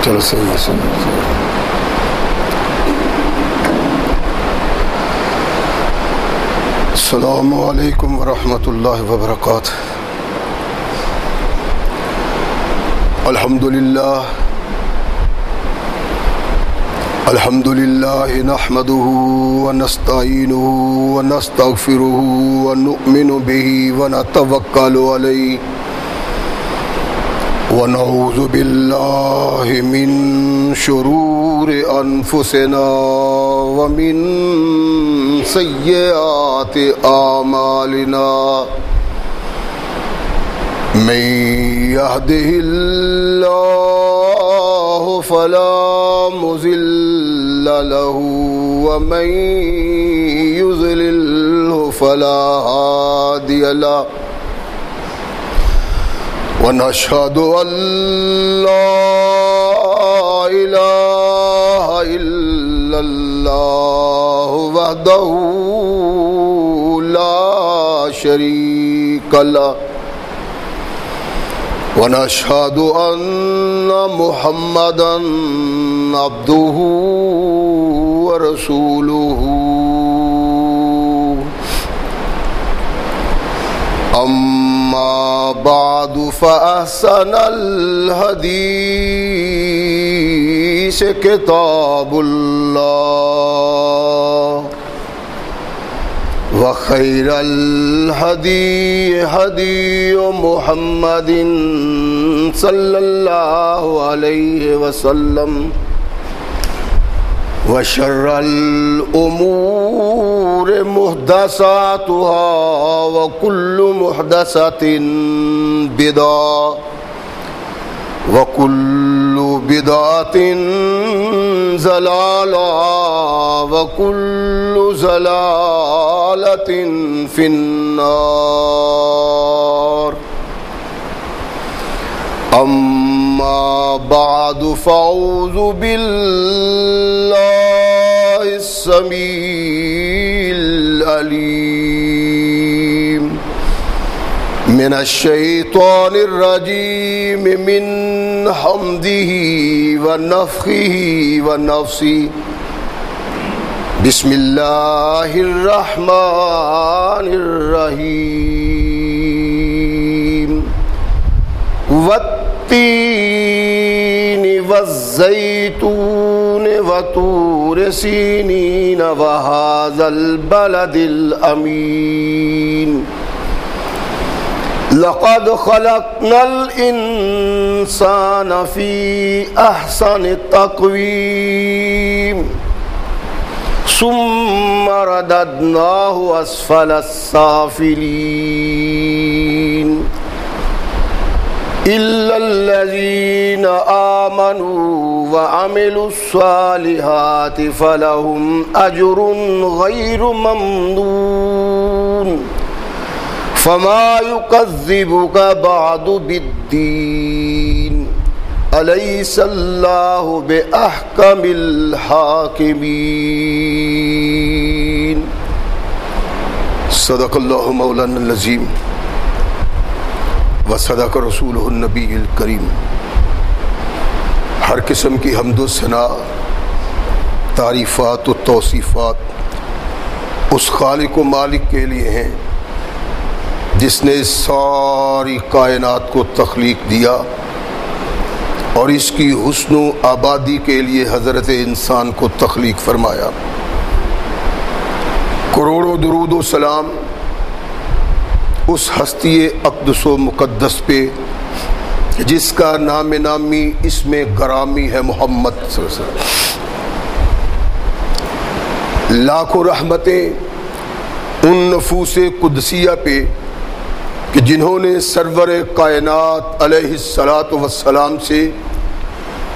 چلو صحیح ہے. السلام علیکم ورحمۃ اللہ وبرکاتہ. الحمد للہ نحمده ونستعینه ونستغفره ونؤمن به ونتوکل علیہ ونعوذ باللہ من شرور انفسنا ومن سیئات اعمالنا من يهده الله فلا مضل له ومن يضلل فلا هادي له ونشهد أن لا إله إلا الله وحده لا شريك له ونشهد أن محمدا عبده ورسوله أما بعد فأحسن الحديث كتاب الله وخير الهدي هدي محمد صلى الله عليه وسلم وشر الأمور محدثاتها وكل محدثة بدعة وكل بدعة ضلالة وكل ضلالة في النار. أما بعد فأعوذ بالله السميع العليم من الشيطان الرجيم من حمده ونفخه ونفسه. بسم الله الرحمن الرحيم. والتين والزيتون وطور سينين وهذا البلد الأمين. لقد خلقنا الإنسان في أحسن تقويم ثم رددناه أسفل السافلين إلا الذين آمنوا وعملوا الصالحات فلهم أجر غير ممنون. فما يكذبك بعد بالدين أليس الله بأحكم الحاكمين. صدق الله مولانا العظيم وصدق رسوله النبی الکریم. ہر قسم کی حمد و ثنا، تعریفات و توصیفات اس خالق و مالک کے لیے ہیں جس نے ساری کائنات کو تخلیق دیا اور اس کی حسن و آبادی کے لیے حضرت انسان کو تخلیق فرمایا. کروڑوں درود و سلام اس ہستی اقدس و مقدس پہ جس کا نام نامی اسم گرامی ہے محمد صلی اللہ علیہ وسلم. لاکھوں رحمتیں ان نفوس قدسیہ پہ کہ جنہوں نے سرور کائنات علیہ الصلاۃ والسلام سے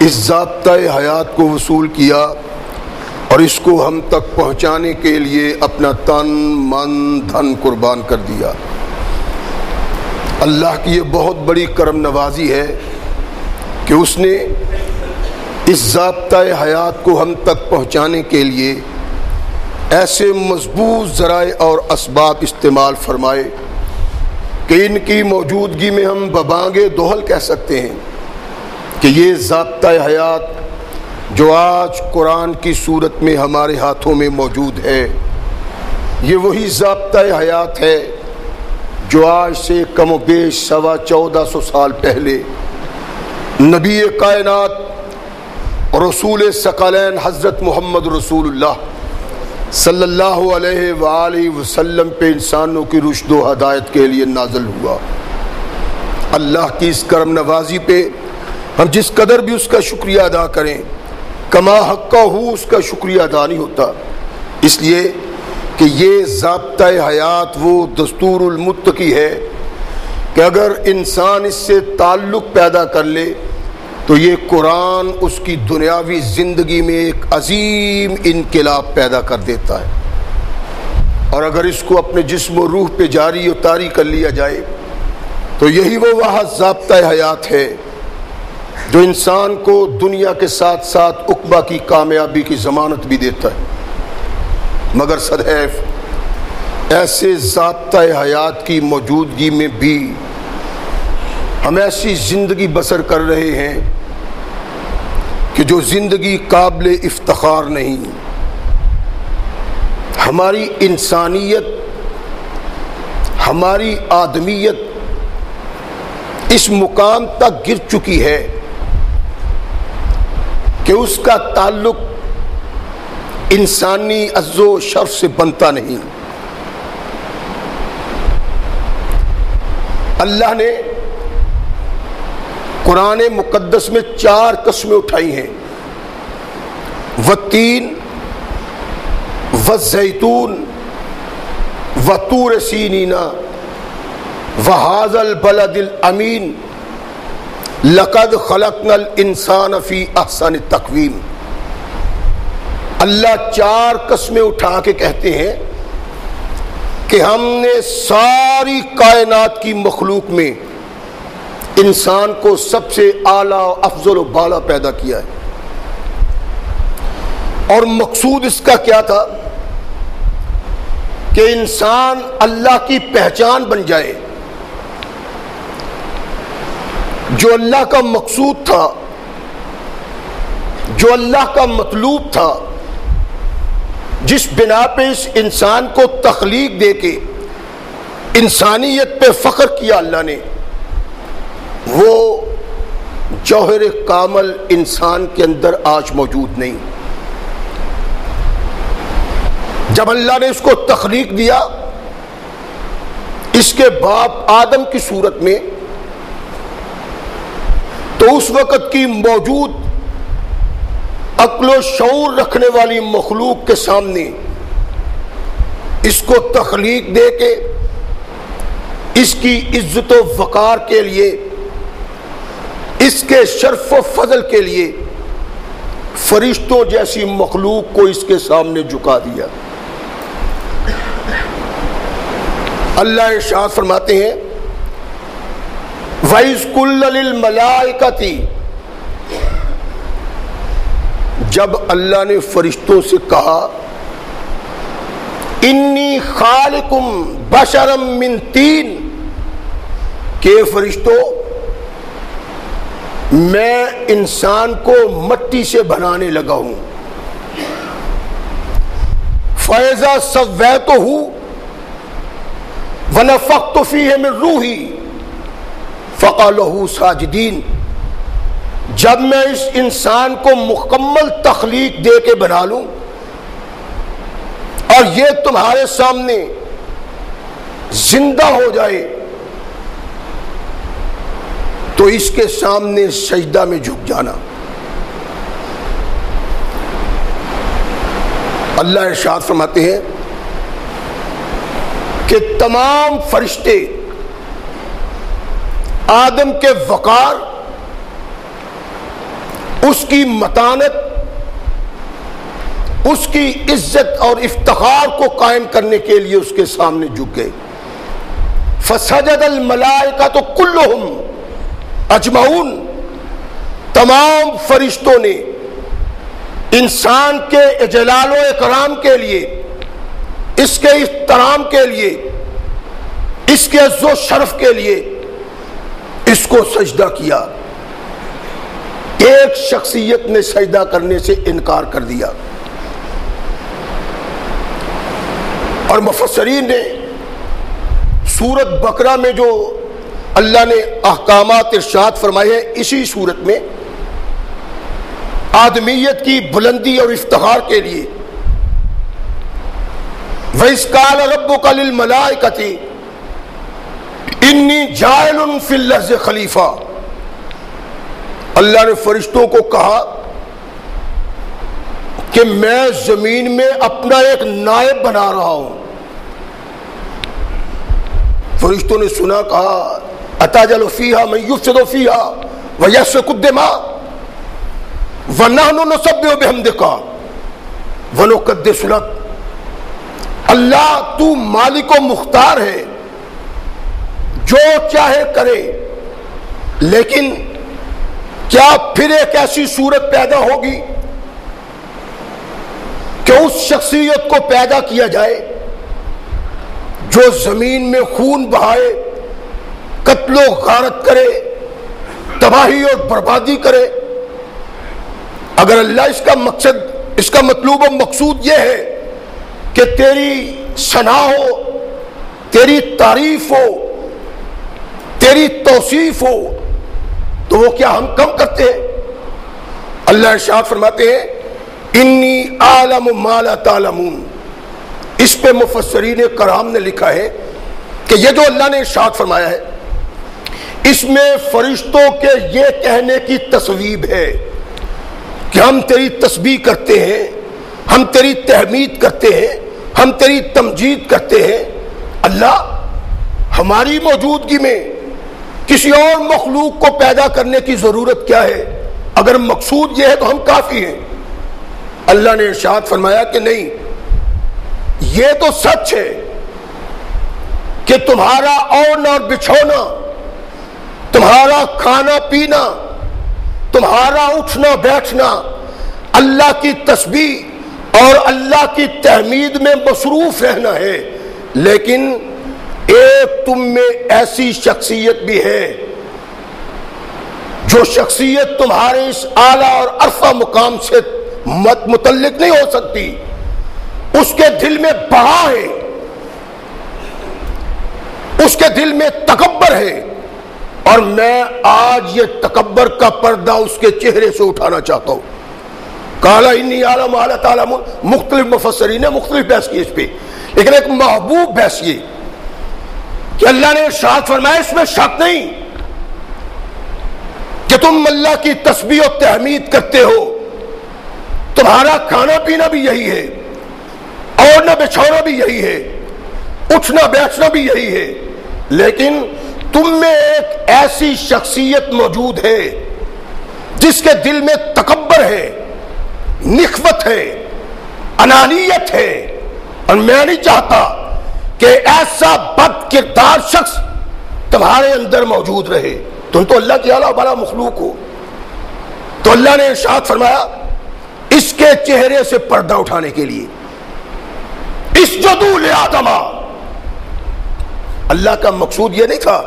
اس ضابطۂ حیات کو وصول کیا اور اس کو ہم تک پہنچانے کے لیے اپنا تن من دھن قربان کر دیا. اللہ کی یہ بہت بڑی کرم نوازی ہے کہ اس نے اس ضابطۂ حیات کو ہم تک پہنچانے کے لیے ایسے مضبوط ذرائع اور اسباب استعمال فرمائے کہ ان کی موجودگی میں ہم ببانگ دوہل کہہ سکتے ہیں کہ یہ ضابطۂ حیات جو آج قرآن کی صورت میں ہمارے ہاتھوں میں موجود ہے، یہ وہی ضابطۂ حیات ہے جو آج سے کم و بیش 1450 سال پہلے نبی کائنات رسول ثقلین حضرت محمد رسول اللہ صلی اللہ علیہ وآلہ وسلم پہ انسانوں کی رشد و ہدایت کے لیے نازل ہوا۔ اللہ کی اس کرم نوازی پہ ہم جس قدر بھی اس کا شکریہ ادا کریں، کما حق ہو اس کا شکریہ ادا نہیں ہوتا، اس لیے کہ یہ ضابطۂ حیات وہ دستور المتقی ہے کہ اگر انسان اس سے تعلق پیدا کر لے تو یہ قرآن اس کی دنیاوی زندگی میں ایک عظیم انقلاب پیدا کر دیتا ہے، اور اگر اس کو اپنے جسم و روح پہ جاری و طاری کر لیا جائے تو یہی وہ واحد ضابطۂ حیات ہے جو انسان کو دنیا کے ساتھ ساتھ عقبہ کی کامیابی کی ضمانت بھی دیتا ہے۔ مگر سدحیف ایسے ضابطۂ حیات کی موجودگی میں بھی ہم ایسی زندگی بسر کر رہے ہیں کہ جو زندگی قابل افتخار نہیں۔ ہماری انسانیت، ہماری آدمیت اس مقام تک گر چکی ہے کہ اس کا تعلق انسانی عز و شرف سے بنتا نہیں۔ اللہ نے قرآن مقدس میں 4 قسمیں اٹھائی ہیں، والتین والزیتون وطور سینین وہذا البلد الامین لقد خلقنا الانسان فی احسن تقویم۔ اللہ 4 قسمیں اٹھا کے کہتے ہیں کہ ہم نے ساری کائنات کی مخلوق میں انسان کو سب سے اعلیٰ افضل و بالا پیدا کیا ہے، اور مقصود اس کا کیا تھا کہ انسان اللہ کی پہچان بن جائے۔ جو اللہ کا مقصود تھا، جو اللہ کا مطلوب تھا، جس بنا پہ اس انسان کو تخلیق دے کے انسانیت پہ فخر کیا اللہ نے، وہ جوہر کامل انسان کے اندر آج موجود نہیں۔ جب اللہ نے اس کو تخلیق دیا، اس کے باپ آدم کی صورت میں، تو اس وقت کی موجود عقل و شعور رکھنے والی مخلوق کے سامنے اس کو تخلیق دے کے اس کی عزت و وقار کے لیے، اس کے شرف و فضل کے لیے فرشتوں جیسی مخلوق کو اس کے سامنے جھکا دیا۔ اللہ ارشاد فرماتے ہیں وَإِذْ قُلْنَا لِلْمَلَائِكَةِ، جب اللہ نے فرشتوں سے کہا انی خالقم بشرم من طین، کہ فرشتوں میں انسان کو مٹی سے بنانے لگا ہوں، فَإِذَا سَوَّيْتُهُ وَنَفَخْتُ فِيهِ مِن رُوحِي فَقَعُوا لَهُ سَاجِدِينَ، جب میں اس انسان کو مکمل تخلیق دے کے بنا لوں اور یہ تمہارے سامنے زندہ ہو جائے تو اس کے سامنے سجدہ میں جھک جانا۔ اللہ ارشاد فرماتے ہیں کہ تمام فرشتے آدم کے وقار، اس کی متانت، اس کی عزت اور افتخار کو قائم کرنے کے لیے اس کے سامنے جھک گئے۔ فسجد الملائکۃ کلہم اجمعون، تمام فرشتوں نے انسان کے اجلال و اکرام کے لیے، اس کے احترام کے لیے، اس کے عز و شرف کے لیے اس کو سجدہ کیا۔ ایک شخصیت نے سجدہ کرنے سے انکار کر دیا. اور مفسرین نے سورت بقرہ میں جو اللہ نے احکامات ارشاد فرمائے ہیں، اسی صورت میں آدمیت کی بلندی اور افتخار کے لیے وَإِذْ قَالَ رَبُّكَ لِلْمَلَائِكَةِ إِنِّي جَاعِلٌ فِي الْأَرْضِ خلیفہ، اللہ نے فرشتوں کو کہا کہ میں زمین میں اپنا ایک نائب بنا رہا ہوں. فرشتوں نے سنا، کہا أَتَجْعَلُ فِيهَا مَن يُفْسِدُ فِيهَا وَيَسْفِكُ الدِّمَاءَ وَنَحْنُ نُسَبِّحُ بِحَمْدِكَ وَنُقَدِّسُ لَكَ. اللہ تو مالک و مختار ہے، جو چاہے کرے، لیکن کیا پھر ایک ایسی صورت پیدا ہوگی کہ اس شخصیت کو پیدا کیا جائے جو زمین میں خون بہائے، قتل و غارت کرے، تباہی اور بربادی کرے؟ اگر اللہ اس کا مقصد، اس کا مطلوب و مقصود یہ ہے کہ تیری ثنا ہو، تیری تعریف ہو، تیری توصیف ہو، تو وہ کیا ہم کم کرتے ہیں؟ اللہ ارشاد فرماتے ہیں انی اعلم ما لا تعلمون. اس پہ مفسرین کرام نے لکھا ہے کہ یہ جو اللہ نے ارشاد فرمایا ہے، اس میں فرشتوں کے یہ کہنے کی تصویب ہے کہ ہم تیری تسبیح کرتے ہیں، ہم تیری تحمید کرتے ہیں، ہم تیری تمجید کرتے ہیں. اللہ، ہماری موجودگی میں کسی اور مخلوق کو پیدا کرنے کی ضرورت کیا ہے؟ اگر مقصود یہ ہے تو ہم کافی ہیں. اللہ نے ارشاد فرمایا کہ نہیں، یہ تو سچ ہے کہ تمہارا اوڑھنا اور بچھونا، تمہارا کھانا پینا، تمہارا اٹھنا بیٹھنا اللہ کی تسبیح اور اللہ کی تحمید میں مصروف رہنا ہے. لیکن ایک تم میں ایسی شخصیت بھی ہے جو شخصیت تمہارے اس اعلیٰ اور عرفہ مقام سے متعلق نہیں ہو سکتی. اس کے دل میں بہا ہے، اس کے دل میں تکبر ہے، اور میں آج یہ تکبر کا پردہ اس کے چہرے سے اٹھانا چاہتا ہوں. قَالَ إِنِّي أَعْلَمُ مَا لَا تَعْلَمُونَ. مختلف مفسرین نے مختلف بحث کی اس پہ، لیکن ایک محبوب بحث یہ کہ اللہ نے ارشاد فرمایا اس میں شک نہیں کہ تم اللہ کی تسبیح و تحمید کرتے ہو، تمہارا کھانا پینا بھی یہی ہے، اوڑھنا بچھونا بھی یہی ہے، اٹھنا بیٹھنا بھی یہی ہے، لیکن تم میں ایک ایسی شخصیت موجود ہے جس کے دل میں تکبر ہے، نخوت ہے، انانیت ہے، اور میں نہیں چاہتا کہ ایسا بد کردار شخص تمہارے اندر موجود رہے. تم تو اللہ کی اعلیٰ بڑا مخلوق ہو. تو اللہ نے ارشاد فرمایا اس کے چہرے سے پردہ اٹھانے کے لیے اسجدوا لآدم. اللہ کا مقصود یہ نہیں تھا.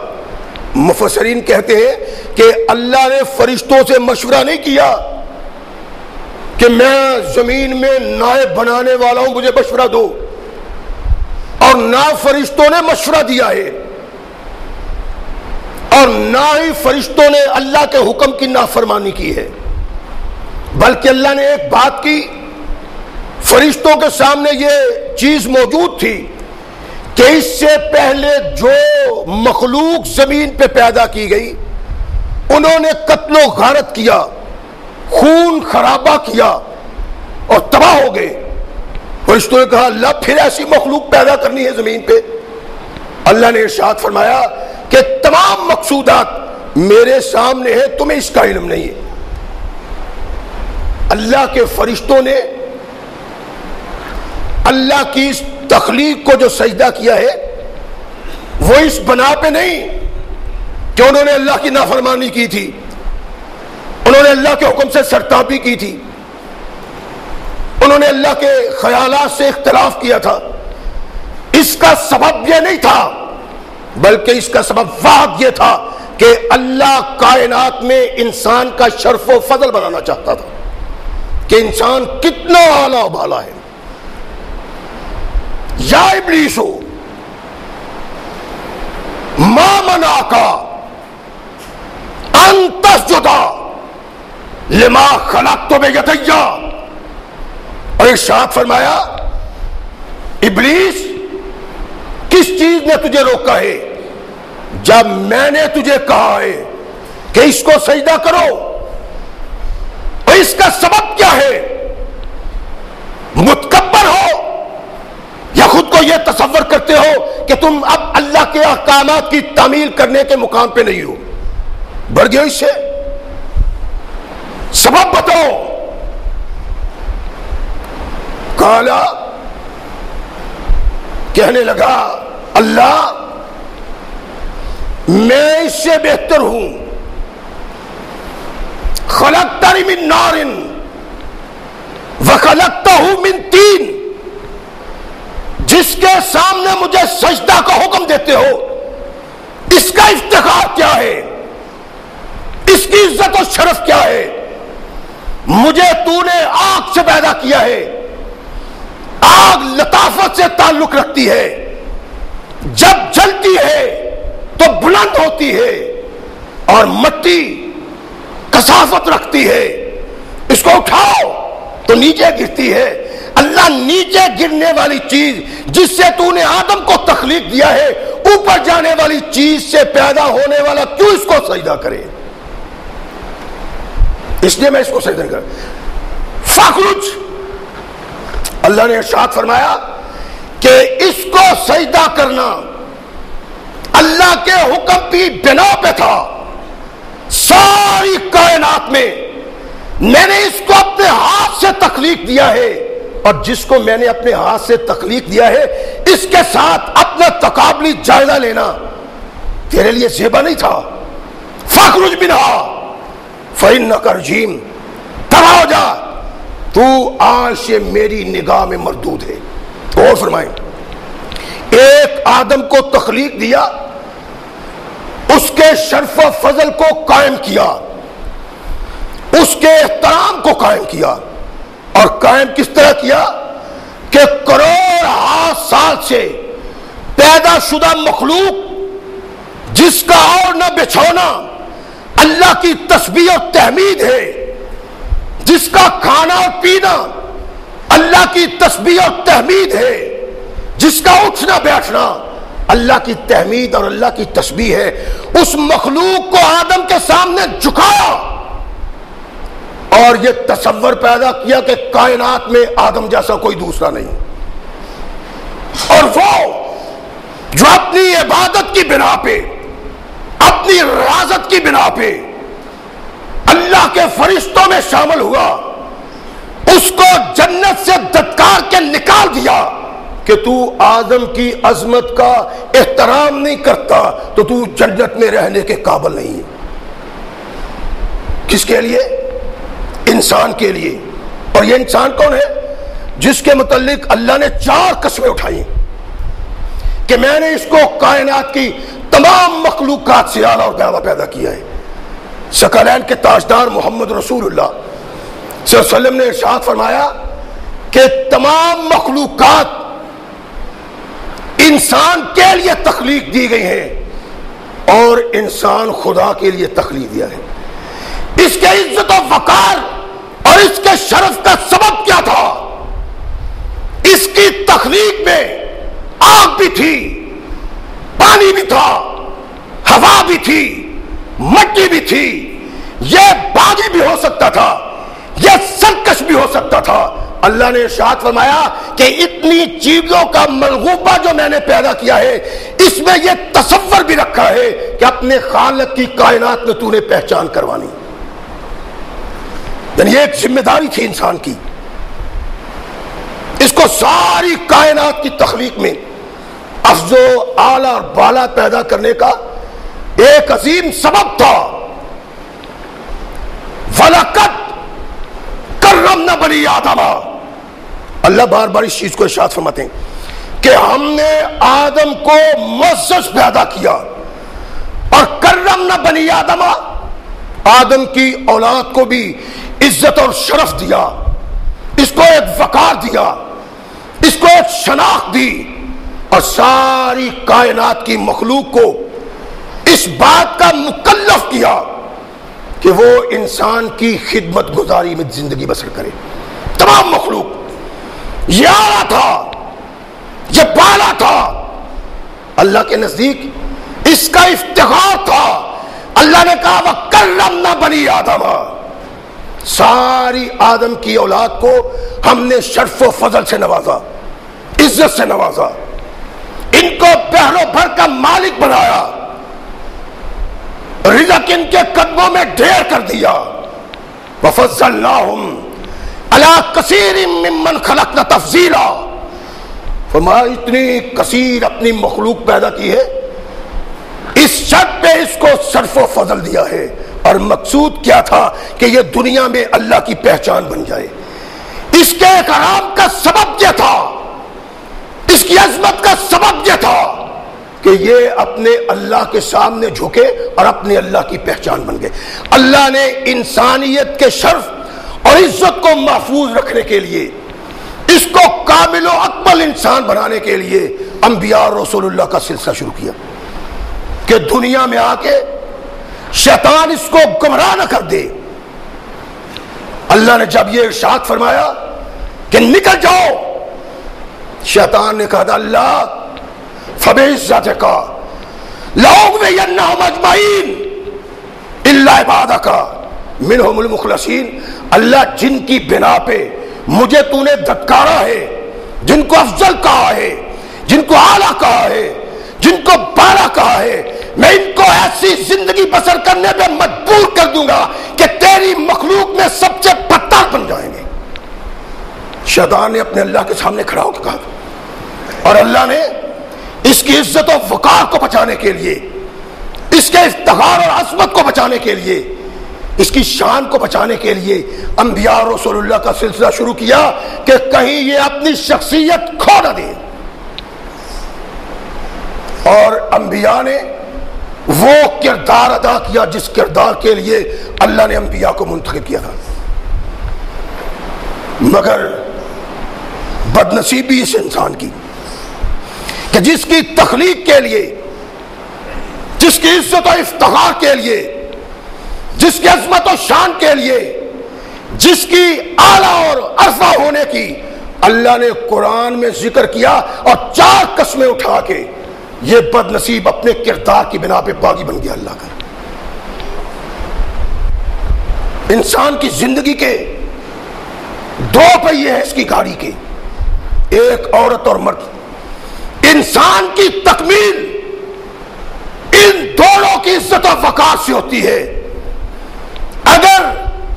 مفسرین کہتے ہیں کہ اللہ نے فرشتوں سے مشورہ نہیں کیا کہ میں زمین میں نائب بنانے والا ہوں، مجھے مشورہ دو، اور نہ فرشتوں نے مشورہ دیا ہے، اور نہ ہی فرشتوں نے اللہ کے حکم کی نافرمانی کی ہے، بلکہ اللہ نے ایک بات کی. فرشتوں کے سامنے یہ چیز موجود تھی کہ اس سے پہلے جو مخلوق زمین پہ پیدا کی گئی انہوں نے قتل و غارت کیا، خون خرابہ کیا اور تباہ ہو گئے. فرشتوں نے کہا اللہ پھر ایسی مخلوق پیدا کرنی ہے زمین پہ؟ اللہ نے ارشاد فرمایا کہ تمام مقصودات میرے سامنے ہیں، تمہیں اس کا علم نہیں ہے. اللہ کے فرشتوں نے اللہ کی اس تخلیق کو جو سجدہ کیا ہے وہ اس بنا پہ نہیں کہ انہوں نے اللہ کی نافرمانی کی تھی، انہوں نے اللہ کے حکم سے سرتابی کی تھی، انہوں نے اللہ کے خیالات سے اختلاف کیا تھا. اس کا سبب یہ نہیں تھا، بلکہ اس کا سبب واحد یہ تھا کہ اللہ کائنات میں انسان کا شرف و فضل بنانا چاہتا تھا کہ انسان کتنا اعلیٰ و بالا ہے. یا ابلیس ما منعک ان تسجد لما خلقت بیدی، اور ارشاد فرمایا ابلیس کس چیز نے تجھے روکا ہے جب میں نے تجھے کہا ہے کہ اس کو سجدہ کرو، اور اس کا سبب کیا ہے؟ متکبر ہو یا خود کو یہ تصور کرتے ہو کہ تم اب اللہ کے احکامات کی تعمیل کرنے کے مقام پہ نہیں ہو؟ بڑھ گیا اس سے؟ سبب بتاؤ. کالا کہنے لگا اللہ میں اس سے بہتر ہوں. خلقتنی من نار وخلقتہ من طین، جس کے سامنے مجھے سجدہ کا حکم دیتے ہو اس کا افتخار کیا ہے؟ اس کی عزت و شرف کیا ہے؟ مجھے تو نے آگ سے پیدا کیا ہے، آگ لطافت سے تعلق رکھتی ہے، جب جلتی ہے تو بلند ہوتی ہے، اور مٹی کثافت رکھتی ہے، اس کو اٹھاؤ تو نیچے گرتی ہے. اللہ نیچے گرنے والی چیز جس سے تو نے آدم کو تخلیق دیا ہے، اوپر جانے والی چیز سے پیدا ہونے والا کیوں اس کو سجدہ کرے؟ اس لیے میں اس کو سجدہ کر. فاخرج، اللہ نے ارشاد فرمایا کہ اس کو سجدہ کرنا اللہ کے حکم کی بنا پہ تھا. ساری کائنات میں نے اس کو اپنے ہاتھ سے تخلیق دیا ہے، اور جس کو میں نے اپنے ہاتھ سے تخلیق دیا ہے اس کے ساتھ اپنا تقابلی جائزہ لینا تیرے لیے زیبا نہیں تھا. فاخرج منہا فإنک رجیم، تباہ ہو جا، تو آج سے میری نگاہ میں مردود ہے. اور فرمائیں ایک آدم کو تخلیق دیا، اس کے شرف و فضل کو قائم کیا، اس کے احترام کو قائم کیا، اور قائم کس طرح کیا کہ کروڑ سال سے پیدا شدہ مخلوق جس کا اور نہ بچھونا اللہ کی تسبیح اور تحمید ہے، جس کا کھانا اور پینا اللہ کی تسبیح اور تحمید ہے، جس کا اٹھنا بیٹھنا اللہ کی تحمید اور اللہ کی تسبیح ہے، اس مخلوق کو آدم کے سامنے جھکایا اور یہ تصور پیدا کیا کہ کائنات میں آدم جیسا کوئی دوسرا نہیں. اور وہ جو اپنی عبادت کی بنا پہ، اپنی ریاضت کی بنا پہ اللہ کے فرشتوں میں شامل ہوا، اس کو جنت سے دھتکار کے نکال دیا کہ تو آدم کی عظمت کا احترام نہیں کرتا تو تو جنت میں رہنے کے قابل نہیں ہے. کس کے لیے؟ انسان کے لیے. اور یہ انسان کون ہے؟ جس کے متعلق اللہ نے 4 قسمیں اٹھائی کہ میں نے اس کو کائنات کی تمام مخلوقات سے اعلیٰ اور پیارا پیدا کیا ہے. ثقلین کے تاجدار محمد رسول اللہ صلی اللہ علیہ وسلم نے ارشاد فرمایا کہ تمام مخلوقات انسان کے لیے تخلیق دی گئی ہیں، اور انسان خدا کے لیے تخلیق دیا ہے. اس کے عزت و وقار اور اس کے شرف کا سبب کیا تھا؟ اس کی تخلیق میں آگ بھی تھی، پانی بھی تھا، ہوا بھی تھی، مٹی بھی تھی. یہ باغی بھی ہو سکتا تھا، یہ سرکش بھی ہو سکتا تھا. اللہ نے ارشاد فرمایا کہ اتنی چیزوں کا ملغوبہ جو میں نے پیدا کیا ہے، اس میں یہ تصور بھی رکھا ہے کہ اپنے خالق کی کائنات میں تو نے پہچان کروانی. یعنی ایک ذمہ داری تھی انسان کی. اس کو ساری کائنات کی تخلیق میں افضل و اعلیٰ اور بالا پیدا کرنے کا ایک عظیم سبب تھا. وَلَقَدْ كَرَّمْنَا بَنِي آدَمَ. اللہ بار بار اس چیز کو ارشاد فرماتے ہیں کہ ہم نے آدم کو معزز پیدا کیا، اور کر کرمنا بنی آدم، آدم کی اولاد کو بھی عزت اور شرف دیا، اس کو ایک وقار دیا، اس کو ایک شناخت دی، اور ساری کائنات کی مخلوق کو اس بات کا مکلف کیا کہ وہ انسان کی خدمت گزاری میں زندگی بسر کرے۔ تمام مخلوق یہ آلہ تھا، یہ بالا تھا، اللہ کے نزدیک اس کا افتخار تھا۔ اللہ نے کہا وَكَرَّمْنَا بَنِي آدَمَ، ساری آدم کی اولاد کو ہم نے شرف و فضل سے نوازا، عزت سے نوازا، ان کو بحر و بھر کا مالک بنایا، رزق ان کے قدموں میں ڈھیر کر دیا۔ وَفَضَّلْنَاهُمْ عَلَىٰ كَثِيرٍ مِّمَّنْ خَلَقْنَا تَفْضِيلًا، فرمایا اتنی کثیر اپنی مخلوق پیدا کی ہے، اس شرط پہ اس کو شرف و فضل دیا ہے، اور مقصود کیا تھا کہ یہ دنیا میں اللہ کی پہچان بن جائے۔ اس کے اکرام کا سبب یہ تھا، اس کی عظمت کا سبب یہ تھا کہ یہ اپنے اللہ کے سامنے جھکے اور اپنے اللہ کی پہچان بن گئے۔ اللہ نے انسانیت کے شرف اور عزت کو محفوظ رکھنے کے لیے، اس کو کامل و اکمل انسان بنانے کے لیے انبیاء اور رسول اللہ کا سلسلہ شروع کیا کہ دنیا میں آ کے شیطان اس کو گمراہ نہ کر دے۔ اللہ نے جب یہ ارشاد فرمایا کہ نکل جاؤ، شیطان نے کہا اللہ فَبِعِزَّتِكَ لَأُغْوِيَنَّهُمْ أَجْمَعِينَ إِلَّا عِبَادَكَ مِنْهُمُ الْمُخْلَصِينَ، اللہ جن کی بنا پہ مجھے تو نے دھتکارا ہے، جن کو افضل کہا ہے، جن کو اعلیٰ کہا ہے، جن کو بالا کہا ہے، میں ان کو ایسی زندگی بسر کرنے پہ مجبور کر دوں گا کہ تیری مخلوق میں سب سے بدتر بن جائیں گے۔ شیطان نے اپنے اللہ کے سامنے کھڑا ہو کے کہا، اور اللہ نے اس کی عزت و وقار کو بچانے کے لیے، اس کے افتخار اور عظمت کو بچانے کے لیے، اس کی شان کو بچانے کے لیے انبیاء اور رسول اللہ کا سلسلہ شروع کیا کہ کہیں یہ اپنی شخصیت کھو نہ دے۔ اور انبیاء نے وہ کردار ادا کیا جس کردار کے لیے اللہ نے انبیاء کو منتخب کیا تھا، مگر بدنصیبی اس انسان کی کہ جس کی تخلیق کے لیے، جس کی عزت و افتخار کے لیے، جس کی عظمت و شان کے لیے، جس کی اعلیٰ اور عرفہ ہونے کی اللہ نے قرآن میں ذکر کیا، اور 4 قسمیں اٹھا کے یہ بد نصیب اپنے کردار کی بنا پہ باغی بن گیا اللہ کا۔ انسان کی زندگی کے 2 پہیے ہیں اس کی گاڑی کے، ایک عورت اور مرد۔ انسان کی تکمیل ان دونوں کی عزت و وقار سے ہوتی ہے۔ اگر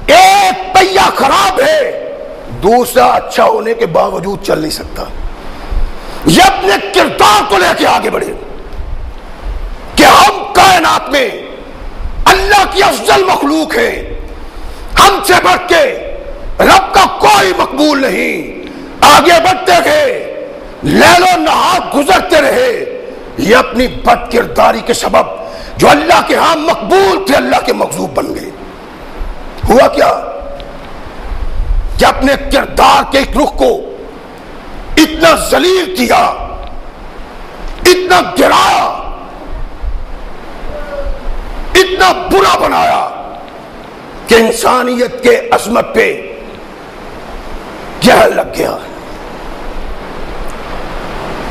ایک پہیہ خراب ہے، دوسرا اچھا ہونے کے باوجود چل نہیں سکتا۔ یہ اپنے کردار کو لے کے آگے بڑھے کہ ہم کائنات میں اللہ کی افضل مخلوق ہیں، ہم سے بڑھ کے رب کا کوئی مقبول نہیں۔ آگے بڑھتے گئے، لیل و نہار گزرتے رہے، یہ اپنی بد کرداری کے سبب جو اللہ کے ہاں مقبول تھے اللہ کے مغضوب بن گئے۔ ہوا کیا کہ اپنے کردار کے ایک رخ کو اتنا ذلیل کیا، اتنا گرایا، اتنا برا بنایا کہ انسانیت کے عظمت پہ زہر لگ گیا۔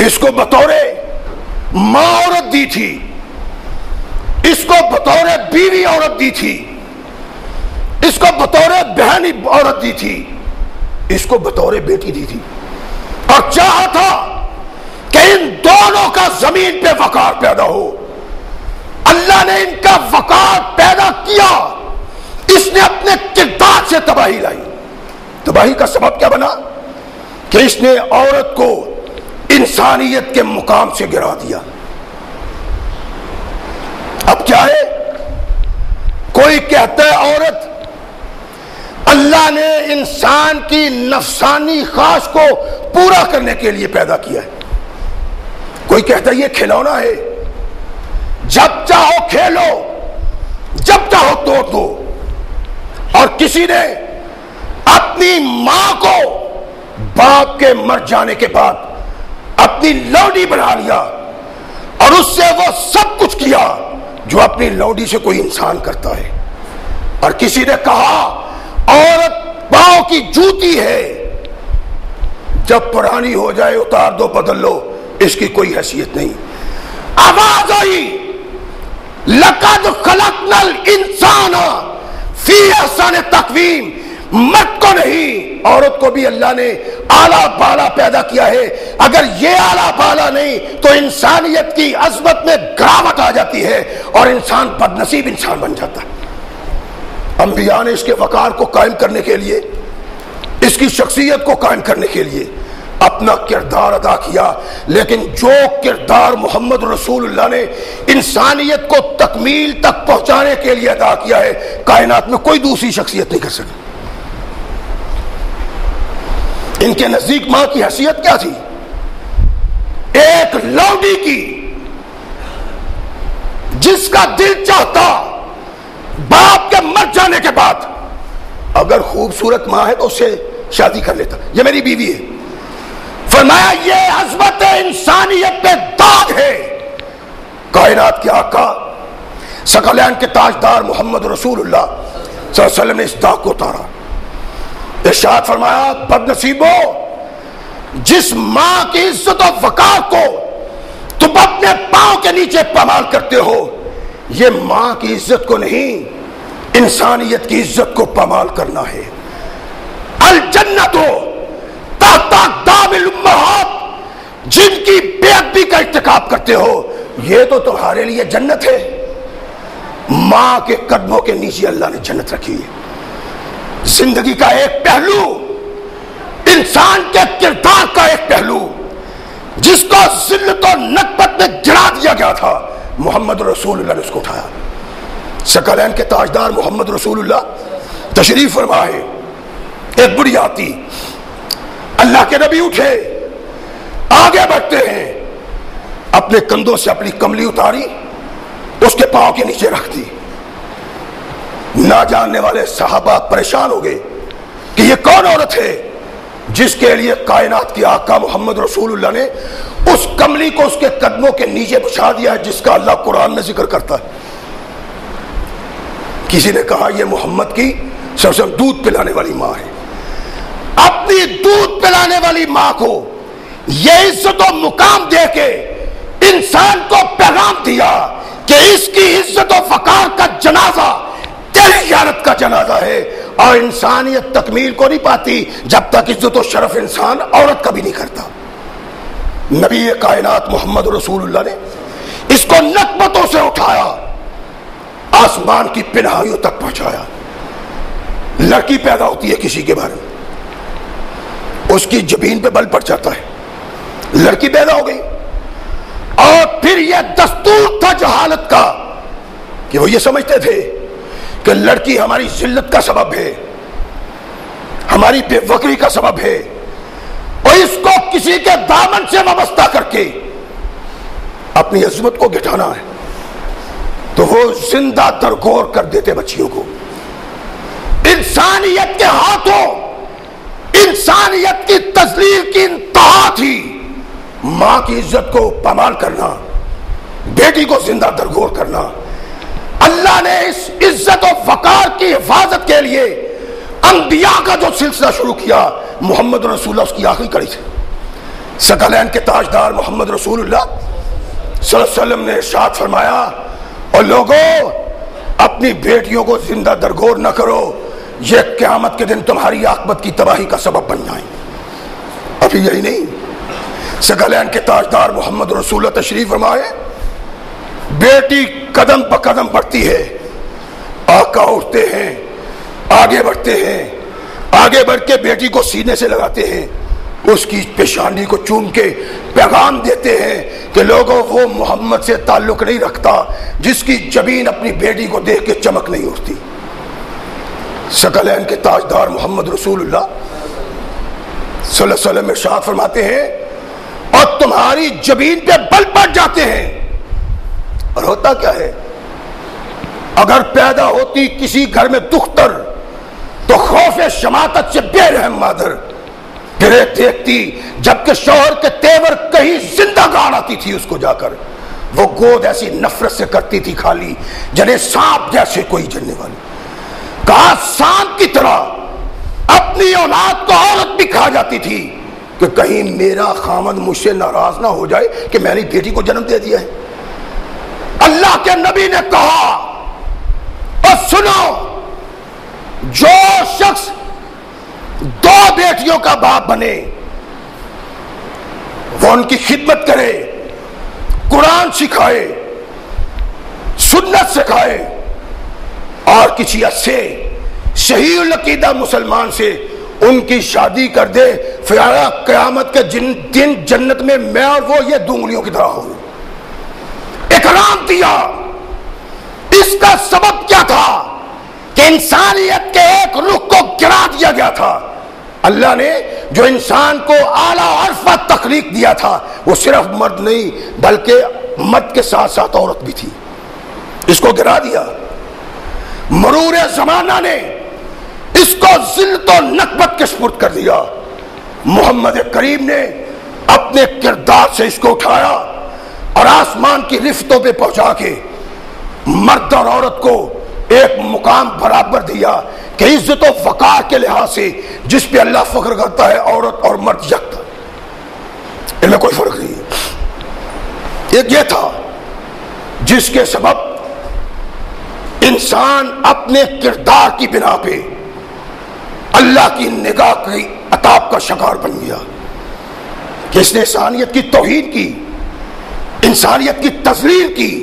اس کو بطور ماں عورت دی تھی، اس کو بطور بیوی عورت دی تھی، اس کو بطور بہن عورت دی تھی، اس کو بطور بیٹی دی تھی، اور چاہا تھا کہ ان دونوں کا زمین پہ وقار پیدا ہو۔ اللہ نے ان کا وقار پیدا کیا، اس نے اپنے کردار سے تباہی لائی۔ تباہی کا سبب کیا بنا کہ اس نے عورت کو انسانیت کے مقام سے گرا دیا۔ اب کیا ہے، کوئی کہتا ہے عورت اللہ نے انسان کی نفسانی خواہش کو پورا کرنے کے لیے پیدا کیا ہے، کوئی کہتا ہے یہ کھلونا ہے، جب چاہو کھیلو، جب چاہو توڑ دو. اور کسی نے اپنی ماں کو باپ کے مر جانے کے بعد اپنی لوڈی بنا لیا اور اس سے وہ سب کچھ کیا جو اپنی لوڈی سے کوئی انسان کرتا ہے. اور کسی نے کہا عورت پاؤں کی جوتی ہے، جب پرانی ہو جائے اتار دو بدل لو، اس کی کوئی حیثیت نہیں. آواز آئی لقد خلقنا الانسان فی احسن تقویم. مرد کو نہیں عورت کو بھی اللہ نے اعلیٰ بالا پیدا کیا ہے. اگر یہ اعلیٰ بالا نہیں تو انسانیت کی عظمت میں گراوٹ آ جاتی ہے اور انسان بد نصیب انسان بن جاتا ہے. انبیاء نے اس کے وقار کو قائم کرنے کے لیے، اس کی شخصیت کو قائم کرنے کے لیے اپنا کردار ادا کیا، لیکن جو کردار محمد رسول اللہ نے انسانیت کو تکمیل تک پہنچانے کے لیے ادا کیا ہے، کائنات میں کوئی دوسری شخصیت نہیں کر سکی. ان کے نزدیک ماں کی حیثیت کیا تھی؟ ایک لوڈی کی جس کا دل چاہتا باپ کے مر جانے کے بعد اگر خوبصورت ماں ہے تو اس سے شادی کر لیتا، یہ میری بیوی ہے. فرمایا یہ عظمت انسانیت پہ داغ ہے. کائنات کے آقا ثقلین کے تاجدار محمد رسول اللہ صلی اللہ علیہ وسلم نے اس داغ کو اتارا. ارشاد فرمایا بد نصیبو، جس ماں کی عزت و وقار کو تم اپنے پاؤں کے نیچے پامال کرتے ہو، یہ ماں کی عزت کو نہیں انسانیت کی عزت کو پامال کرنا ہے. الجنت تحت اقدام الامہات، جن کی بے ادبی کا ارتکاب کرتے ہو یہ تو تمہارے لیے جنت ہے. ماں کے قدموں کے نیچے اللہ نے جنت رکھی ہے. زندگی کا ایک پہلو، انسان کے کردار کا ایک پہلو جس کو ذلت و نکبت میں گرا دیا گیا تھا، محمد رسول اللہ نے اس کو اٹھایا. ثقلین کے تاجدار محمد رسول اللہ تشریف فرمائے. ایک بڑی آتی، اللہ کے نبی اٹھے، آگے بڑھتے ہیں، اپنے کندھوں سے اپنی کملی اتاری، اس کے پاؤں کے نیچے رکھ دی. نہ جاننے والے صحابہ پریشان ہو گئے کہ یہ کون عورت ہے جس کے لیے کائنات کی آقا محمد رسول اللہ نے اس کملی کو اس کے قدموں کے نیچے بچھا دیا ہے جس کا اللہ قرآن میں ذکر کرتا ہے. کسی نے کہا یہ محمد کی سب سے دودھ پلانے والی ماں ہے. اپنی دودھ پلانے والی ماں کو یہ عزت و مقام دے کے انسان کو پیغام دیا کہ اس کی عزت و وقار کا جنازہ تیری غیرت کا جنازہ ہے، اور انسانیت تکمیل کو نہیں پاتی جب تک عزت و شرف انسان عورت کا بھی نہیں کرتا. نبی کائنات محمد رسول اللہ نے اس کو نکبتوں سے اٹھایا، آسمان کی پنہائیوں تک پہنچایا. لڑکی پیدا ہوتی ہے کسی کے بارے میں، اس کی جبین پہ بل پڑ جاتا ہے، لڑکی پیدا ہو گئی. اور پھر یہ دستور تھا جہالت کا کہ وہ یہ سمجھتے تھے کہ لڑکی ہماری ذلت کا سبب ہے، ہماری بے وقری کا سبب ہے، اور اس کو کسی کے دامن سے وابستہ کر کے اپنی عظمت کو گھٹانا ہے. تو وہ زندہ درگور کر دیتے بچیوں کو. انسانیت کے ہاتھوں انسانیت کی تذلیل کی انتہا تھی ماں کی عزت کو پامال کرنا، بیٹی کو زندہ درگور کرنا. اللہ نے اس عزت و وقار کی حفاظت کے لیے انبیاء کا جو سلسلہ شروع کیا، محمد رسول اللہ اس کی آخری کڑی تھی. ثقلین کے تاجدار محمد رسول اللہ صلی اللہ علیہ وسلم نے ارشاد فرمایا، اور لوگوں اپنی بیٹیوں کو زندہ درگور نہ کرو، یہ قیامت کے دن تمہاری عاقبت کی تباہی کا سبب بن جائیں. ابھی یہی نہیں، ثقلین کے تاجدار محمد رسول اللہ تشریف فرمائے، بیٹی قدم پہ قدم بڑھتی ہے، آقا اٹھتے ہیں، آگے بڑھتے ہیں، آگے بڑھ کے بیٹی کو سینے سے لگاتے ہیں، اس کی پیشانی کو چوم کے پیغام دیتے ہیں کہ لوگوں وہ محمد سے تعلق نہیں رکھتا جس کی جبین اپنی بیٹی کو دیکھ کے چمک نہیں اٹھتی. ثقلین کے تاجدار محمد رسول اللہ صلی اللہ علیہ وسلم ارشاد فرماتے ہیں، اور تمہاری جبین پہ بل پڑ جاتے ہیں. اور ہوتا کیا ہے؟ اگر پیدا ہوتی کسی گھر میں دختر تو خوف شماتت سے بے رحم مادر گرے دیکھتی جبکہ شوہر کے تیور کہیں زندہ گاڑ آتی تھی اس کو جا کر، وہ گود ایسی نفرت سے کرتی تھی خالی جنہیں سانپ جیسے کوئی جلنے والی۔ کہا سانپ کی طرح اپنی اولاد کو عورت بھی کھا جاتی تھی کہ کہیں میرا خامد مجھ سے ناراض نہ ہو جائے کہ میں نے بیٹی کو جنم دے دیا ہے۔ اللہ کے نبی نے کہا اور سنو، جو شخص 2 بیٹیوں کا باپ بنے وہ ان کی خدمت کرے، قرآن سکھائے، سنت سکھائے، اور کسی اچھے صحیح العقیدہ مسلمان سے ان کی شادی کر دے، پھر قیامت کے دن جنت میں میں اور وہ یہ 2 انگلیوں کی طرح ہوں۔ اکرام دیا۔ اس کا سبب کیا تھا کہ انسانیت کے ایک رخ کو گرا دیا گیا تھا۔ اللہ نے جو انسان کو اعلیٰ عرفہ تخلیق دیا تھا وہ صرف مرد نہیں بلکہ مرد کے ساتھ ساتھ عورت بھی تھی، اس کو گرا دیا۔ مرور زمانہ نے اس کو ذلت و نکبت کے سپرد کر دیا۔ محمد کریم نے اپنے کردار سے اس کو اٹھایا اور آسمان کی رفتوں پہ پہنچا کے مرد اور عورت کو ایک مقام برابر دیا کہ عزت و وقار کے لحاظ سے جس پہ اللہ فخر کرتا ہے عورت اور مرد یکتا، ان میں کوئی فرق نہیں ہے۔ ایک یہ تھا جس کے سبب انسان اپنے کردار کی بنا پہ اللہ کی نگاہ کی عطاب کا شکار بن گیا کہ اس نے انسانیت کی توہین کی، انسانیت کی تذلیل کی،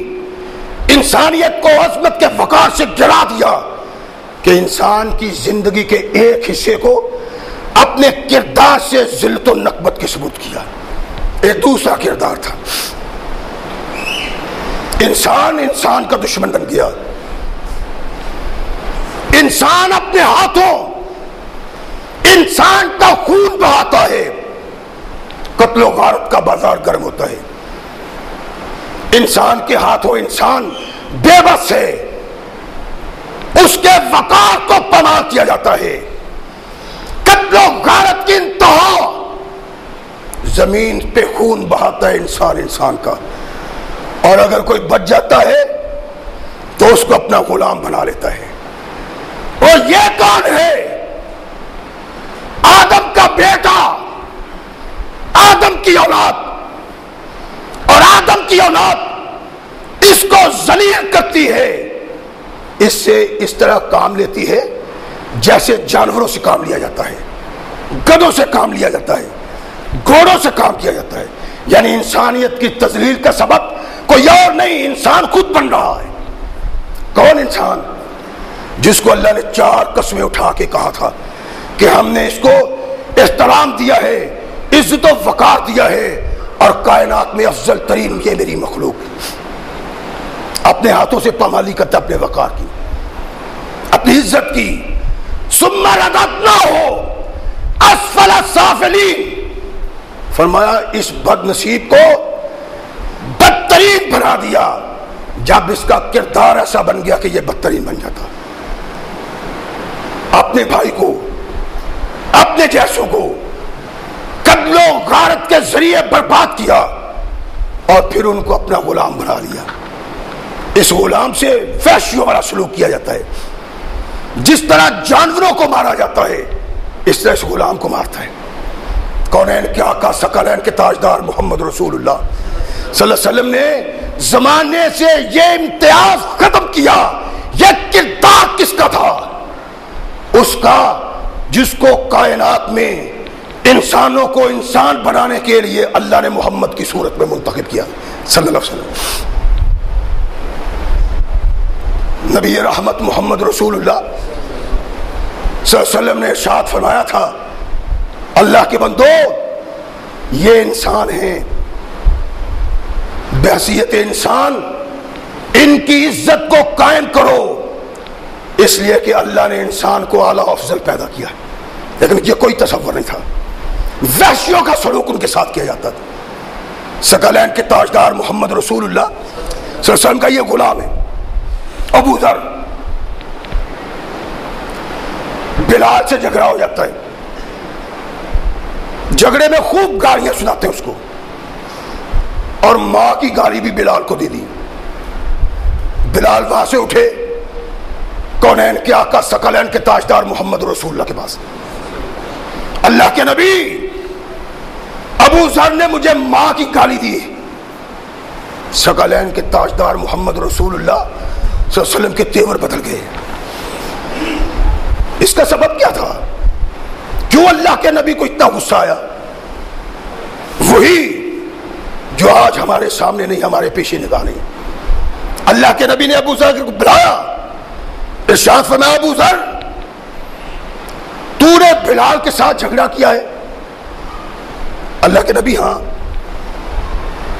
انسانیت کو عظمت کے وقار سے گرا دیا کہ انسان کی زندگی کے ایک حصے کو اپنے کردار سے ذلت و نکبت کے ثبوت کیا۔ ایک دوسرا کردار تھا، انسان کا دشمن بن گیا۔ انسان اپنے ہاتھوں انسان کا خون بہاتا ہے، قتل و غارت کا بازار گرم ہوتا ہے۔ انسان کے ہاتھوں انسان بے بس ہے، اس کے وقار کو پناہ کیا جاتا ہے۔ قتل و غارت کی انتہا، زمین پہ خون بہاتا ہے انسان کا، اور اگر کوئی بچ جاتا ہے تو اس کو اپنا غلام بنا لیتا ہے۔ اور یہ کون ہے؟ آدم کا بیٹا، آدم کی اولاد، اور آدم کی اولاد اس کو ذلیل کرتی ہے، اس سے اس طرح کام لیتی ہے جیسے جانوروں سے کام لیا جاتا ہے، گدھوں سے کام لیا جاتا ہے، گھوڑوں سے کام کیا جاتا ہے۔ یعنی انسانیت کی تذلیل کا سبب کوئی اور نہیں، انسان خود بن رہا ہے۔ کون انسان؟ جس کو اللہ نے 4 قسمیں اٹھا کے کہا تھا کہ ہم نے اس کو احترام دیا ہے، عزت و وقار دیا ہے، اور کائنات میں افضل ترین یہ میری مخلوق، اپنے ہاتھوں سے پامالی کرتا، اپنے وقار کی، اپنی عزت کی۔ ثم رددناہ اسفل السافلین، فرمایا اس بد نصیب کو بدترین بنا دیا جب اس کا کردار ایسا بن گیا کہ یہ بدترین بن جاتا۔ اپنے بھائی کو، اپنے جیسوں کو قتل و غارت کے ذریعے برباد کیا اور پھر ان کو اپنا غلام بنا لیا۔ اس غلام سے وحشیوں والا سلوک کیا جاتا ہے، جس طرح جانوروں کو مارا جاتا ہے اس طرح اس غلام کو مارتا ہے۔ کونین کے آقا ثقلین کے تاجدار محمد رسول اللہ صلی اللہ علیہ وسلم نے زمانے سے یہ امتیاز ختم کیا۔ یہ کردار کس کا تھا؟ اس کا جس کو کائنات میں انسانوں کو انسان بنانے کے لیے اللہ نے محمد کی صورت میں منتخب کیا صلی اللہ علیہ وسلم۔ نبی رحمت محمد رسول اللہ صلی اللہ علیہ وسلم نے ارشاد فرمایا تھا، اللہ کے بندو یہ انسان ہیں، بحیثیت انسان ان کی عزت کو قائم کرو، اس لیے کہ اللہ نے انسان کو اعلیٰ افضل پیدا کیا، لیکن یہ کوئی تصور نہیں تھا۔ وحشیوں کا سلوک ان کے ساتھ کیا جاتا تھا۔ ثقلین کے تاجدار محمد رسول اللہ صلی اللہ علیہ وسلم کا یہ غلام ہے، ابو ذر بلال سے جھگڑا ہو جاتا ہے، جھگڑے میں خوب گالیاں سناتے ہیں اس کو، اور ماں کی گالی بھی بلال کو دے دی۔ بلال وہاں سے اٹھے کونین کے آقا ثقلین کے تاجدار محمد رسول اللہ کے پاس، اللہ کے نبی ابو ذر نے مجھے ماں کی گالی دی۔ ثقلین کے تاجدار محمد رسول اللہ صلی اللہ علیہ وسلم کے تیور بدل گئے۔ اس کا سبب کیا تھا؟ کیوں اللہ کے نبی کو اتنا غصہ آیا؟ وہی جو آج ہمارے سامنے نہیں، ہمارے پیش نگاہ نہیں۔ اللہ کے نبی نے ابو ذر کو بلایا، ارشاد فرمایا ابو ذر تو نے بلال کے ساتھ جھگڑا کیا ہے؟ اللہ کے نبی ہاں۔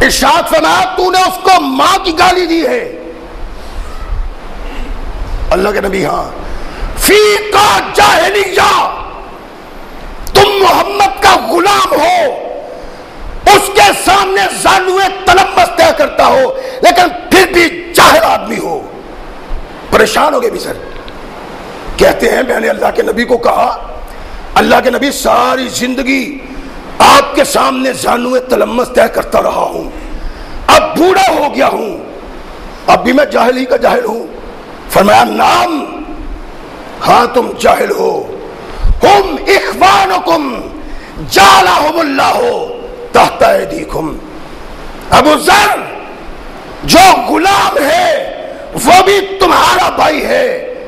ارشاد فرمایا تو نے اس کو ماں کی گالی دی ہے؟ اللہ کے نبی ہاں۔ فی کا جاہلیہ، تم محمد کا غلام ہو، اس کے سامنے زانوے تلمس طے کرتا ہو، لیکن پھر بھی جاہل آدمی ہو۔ پریشان ہو گئے بھی سر، کہتے ہیں میں نے اللہ کے نبی کو کہا اللہ کے نبی ساری زندگی آپ کے سامنے زانوے تلمس طے کرتا رہا ہوں، اب بوڑھا ہو گیا ہوں، اب بھی میں جاہل ہی کا جاہل ہوں۔ فرمایا نام، ہاں تم جاہل ہو، ہم اخوانکم جعلہم اللہ تحت ایدیکم۔ ابو ذر جو غلام ہے وہ بھی تمہارا بھائی ہے،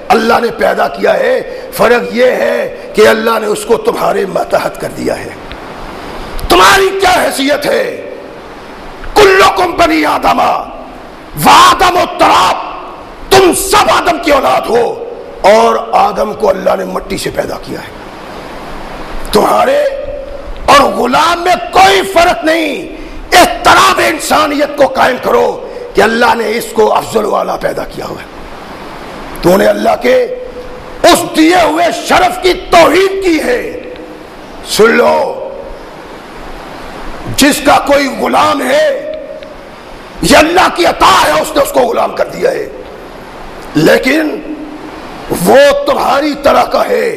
اللہ نے پیدا کیا ہے، فرق یہ ہے کہ اللہ نے اس کو تمہارے ماتحت کر دیا ہے۔ تمہاری کیا حیثیت ہے؟ کلکم بنی آدم وآدم التراب، تم سب آدم کی اولاد ہو، اور آدم کو اللہ نے مٹی سے پیدا کیا ہے۔ تمہارے اور غلام میں کوئی فرق نہیں، احترام انسانیت کو قائم کرو کہ اللہ نے اس کو افضل والا پیدا کیا ہوا ہے۔ تو نے اللہ کے اس دیے ہوئے شرف کی توہین کی ہے۔ سن لو، جس کا کوئی غلام ہے یہ اللہ کی عطا ہے، اس نے اس کو غلام کر دیا ہے، لیکن وہ تمہاری طرح کا ہے،